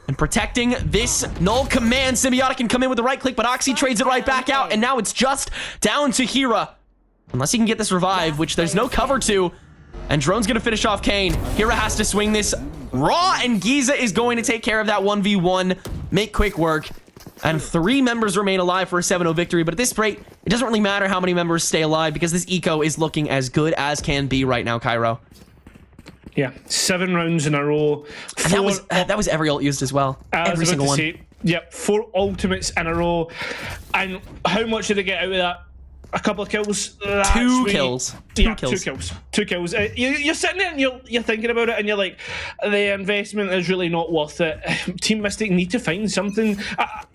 and protecting this null command. Symbiotic can come in with the right click, but Oxy trades it right back out, and now it's just down to Hera. Unless he can get this revive, which there's no cover to, and Drone's gonna finish off Kane. Hera has to swing this raw, and Giza is going to take care of that 1v1, make quick work, and 3 members remain alive for a 7-0 victory, but at this rate, it doesn't really matter how many members stay alive because this eco is looking as good as can be right now, Cairo. Yeah, 7 rounds in a row. And that was every ult used as well. Every single one. Yep, 4 ultimates in a row. And how much did they get out of that? a couple of kills. Two kills. Two kills. You're sitting there and you're thinking about it, and you're like, the investment is really not worth it. Team Mystic need to find something.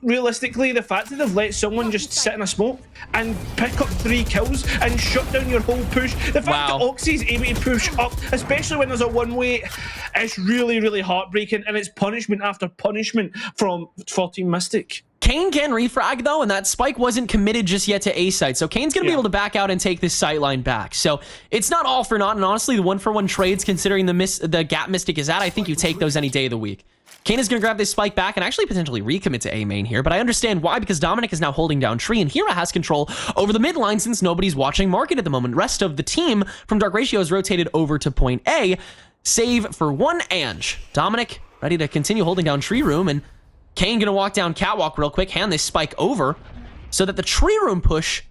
Realistically, the fact that they've let someone just sit in a smoke and pick up 3 kills and shut down your whole push, the fact that Oxy's able to push up, especially when there's a one-way, it's really, really heartbreaking, and it's punishment after punishment for Team Mystic. Kane can refrag though, and that spike wasn't committed just yet to A site, so Kane's gonna be able to back out and take this sight line back. So it's not all for naught, and honestly, the 1-for-1 trades, considering the gap Mystic is at, I think you take those any day of the week. Kane is gonna grab this spike back and actually potentially recommit to A main here, but I understand why, because Dominic is now holding down tree, and Hira has control over the mid line since nobody's watching market at the moment. Rest of the team from Dark Ratio is rotated over to point A, save for one Ange. Dominic ready to continue holding down tree room, and Kane gonna walk down catwalk real quick, hand this spike over so that the tree room push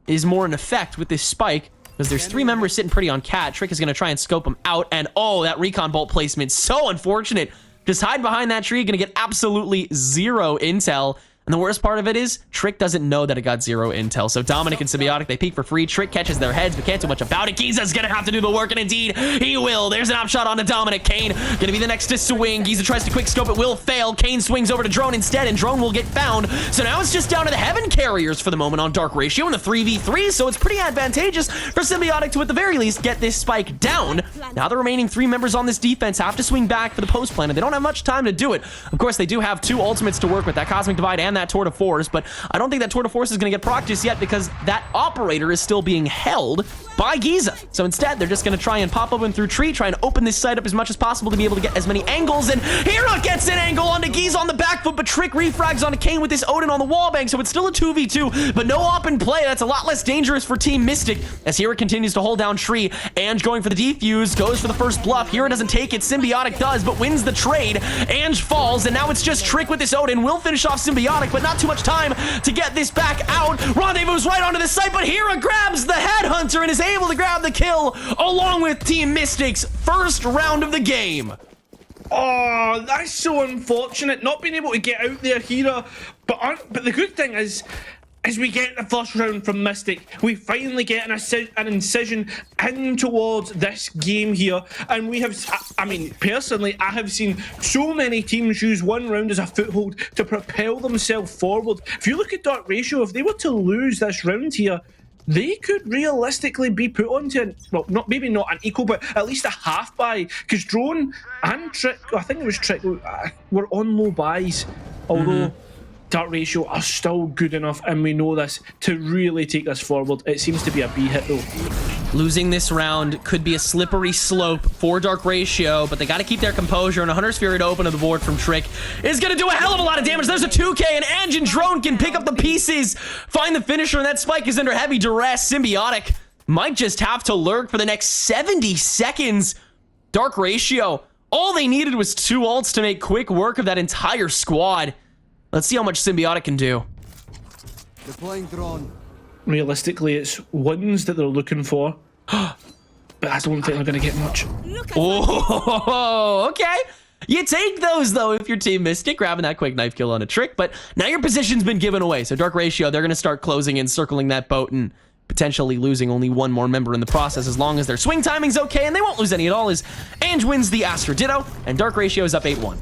is more in effect with this spike, because there's 3 members sitting pretty on cat. Trick is gonna try and scope him out, and oh, that recon bolt placement, so unfortunate. Just hide behind that tree, gonna get absolutely 0 intel. And the worst part of it is, Trick doesn't know that it got 0 intel. So Dominic and Symbiotic, they peek for free. Trick catches their heads, but can't do much about it. Giza's gonna have to do the work, and indeed, he will. There's an op shot onto Dominic. Kane gonna be the next to swing. Giza tries to quick scope, it will fail. Kane swings over to Drone instead, and Drone will get found. So now it's just down to the Heaven Carriers for the moment on Dark Ratio in the 3v3, so it's pretty advantageous for Symbiotic to, at the very least, get this spike down. Now the remaining 3 members on this defense have to swing back for the post plan, and they don't have much time to do it. Of course, they do have 2 ultimates to work with, that Cosmic Divide and that Tour de Force, but I don't think that Tour de Force is going to get proc just yet, because that operator is still being held by Giza. So instead, they're just going to try and pop open through tree, try and open this site up as much as possible to be able to get as many angles, and Hira gets an angle onto Giza on the back foot, but Trick refrags onto Kane with this Odin on the wallbang, so it's still a 2v2, but no op in play. That's a lot less dangerous for Team Mystic, as Hira continues to hold down tree. Ange going for the defuse, goes for the first bluff. Hira doesn't take it, Symbiotic does, but wins the trade. Ange falls, and now it's just Trick with this Odin. Will finish off Symbiotic, but not too much time to get this back out. Rendezvous right onto the site, but Hira grabs the Headhunter and is able to grab the kill along with Team Mystic's first round of the game. Oh, that's so unfortunate, not being able to get out there, Hira. But the good thing is, as we get the first round from Mystic, we finally get an incision in towards this game here. And we have, I mean, personally, I have seen so many teams use one round as a foothold to propel themselves forward. If you look at Dark Ratio, if they were to lose this round here, they could realistically be put onto, well, maybe not an equal, but at least a half buy, because Drone and Trick, I think it was Trick, were on low buys, although Dark Ratio are still good enough, and we know this, to really take this forward. It seems to be a B hit though. Losing this round could be a slippery slope for Dark Ratio, but they got to keep their composure, and a Hunter's Fury to open to the board from Trick is going to do a hell of a lot of damage. There's a 2K, and Ange and Drone can pick up the pieces, find the finisher, and that spike is under heavy duress. Symbiotic might just have to lurk for the next 70 seconds. Dark Ratio, all they needed was 2 ults to make quick work of that entire squad. Let's see how much Symbiotic can do. Deploying drone. Realistically, it's wins that they're looking for, but I don't think they're going to get much. Oh, okay. You take those, though, if you're Team Mystic, grabbing that quick knife kill on a Trick, but now your position's been given away, so Dark Ratio, they're going to start closing in, circling that boat, and potentially losing only 1 more member in the process, as long as their swing timing's okay, and they won't lose any at all, as Ange wins the Astra Ditto, and Dark Ratio is up 8-1.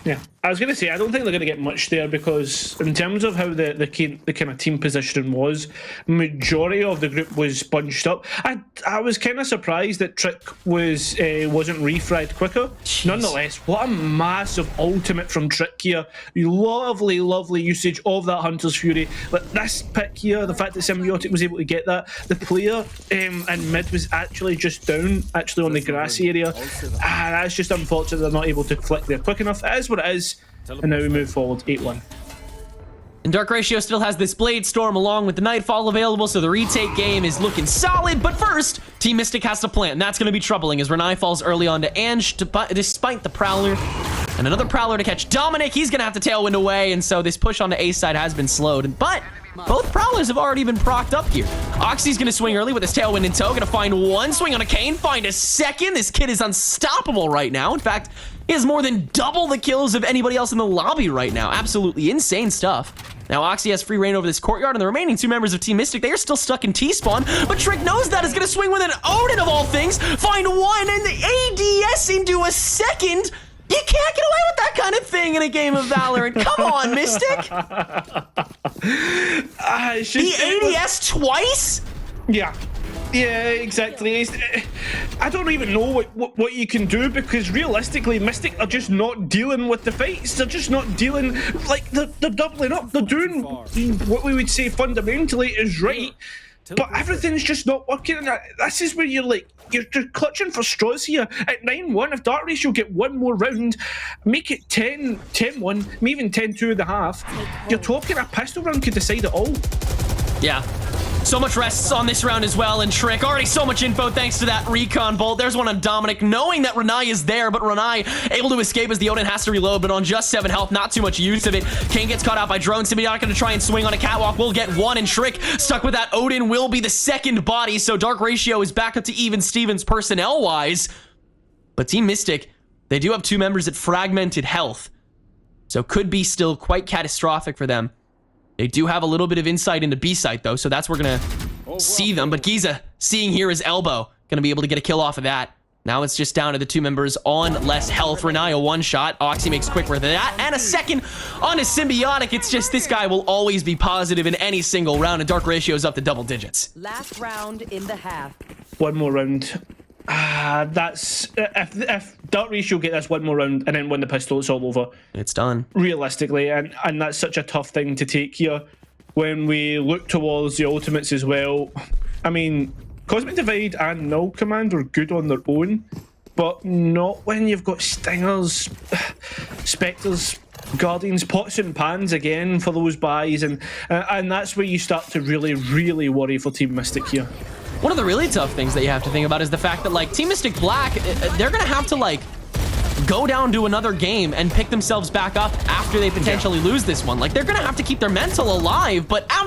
Yeah, I was going to say, I don't think they're going to get much there, because in terms of how the kind of team positioning was, majority of the group was bunched up. I was kind of surprised that Trick wasn't refragged quicker. Jeez. Nonetheless, what a massive ultimate from Trick here. Lovely, lovely usage of that Hunter's Fury. Like this pick here, the fact that Symbiotic was able to get that. The player in mid was actually just down, on the grass area. That's just unfortunate they're not able to flick there quick enough. It is what it is. And now we move forward, 8-1. And Dark Ratio still has this Blade Storm along with the Nightfall available, so the retake game is looking solid. But first, Team Mystic has to plant, and that's going to be troubling as Renai falls early on to Ange, despite the Prowler. And another Prowler to catch Dominic. He's going to have to Tailwind away, and so this push on the A side has been slowed. But both Prowlers have already been procced up here. Oxy's going to swing early with his Tailwind in tow. Going to find 1, swing on a Kane, find a 2nd. This kid is unstoppable right now. In fact, he has more than double the kills of anybody else in the lobby right now. Absolutely insane stuff. Now, Oxy has free reign over this courtyard, and the remaining 2 members of Team Mystic, they are still stuck in T-spawn, but Trick knows that, is going to swing with an Odin of all things, find one, and the ADS into a second. You can't get away with that kind of thing in a game of Valorant. Come on, Mystic. The ADS twice? Yeah. Yeah, exactly. I don't even know what you can do, because realistically, Mystic are just not dealing with the fights. They're just not dealing, like, they're doubling up. They're doing what we would say fundamentally is right, but everything's just not working. And this is where you're like, you're clutching for straws here. At 9-1, if Dart Ratio get one more round, make it 10-1, maybe even 10-2.5, you're talking a pistol round could decide it all. Yeah. So much rests on this round as well, and Trick already so much info thanks to that recon bolt. There's one on Dominic, knowing that Renai is there, but Renai able to escape as the Odin has to reload, but on just 7 health, not too much use of it. Kane gets caught out by drone. Symbiotic gonna try and swing on a catwalk, will get one, and Trick stuck with that Odin will be the second body, so Dark Ratio is back up to even Stevens personnel-wise. But Team Mystic, they do have 2 members at fragmented health, so could be still quite catastrophic for them. They do have a little bit of insight into B site though, so that's where we're gonna see them. But Giza, seeing here his elbow, gonna be able to get a kill off of that. Now it's just down to the 2 members on less health. Renai, a 1-shot. Oxy makes quick work of that. And a second on his Symbiotic. It's just this guy will always be positive in any single round, and Dark Ratio is up to double digits. Last round in the half. One more round. That's if Dart Ratio get this one more round and then win the pistol, it's all over. It's done. Realistically, and that's such a tough thing to take here when we look towards the ultimates as well. I mean, Cosmic Divide and Null Command are good on their own, but not when you've got Stingers, Spectres, Guardians, pots and pans again for those buys, and that's where you start to really worry for Team Mystic here. One of the really tough things that you have to think about is the fact that, like, Team Mystic Black, they're gonna have to, like, go down to another game and pick themselves back up after they potentially lose this one. Like, they're gonna have to keep their mental alive, but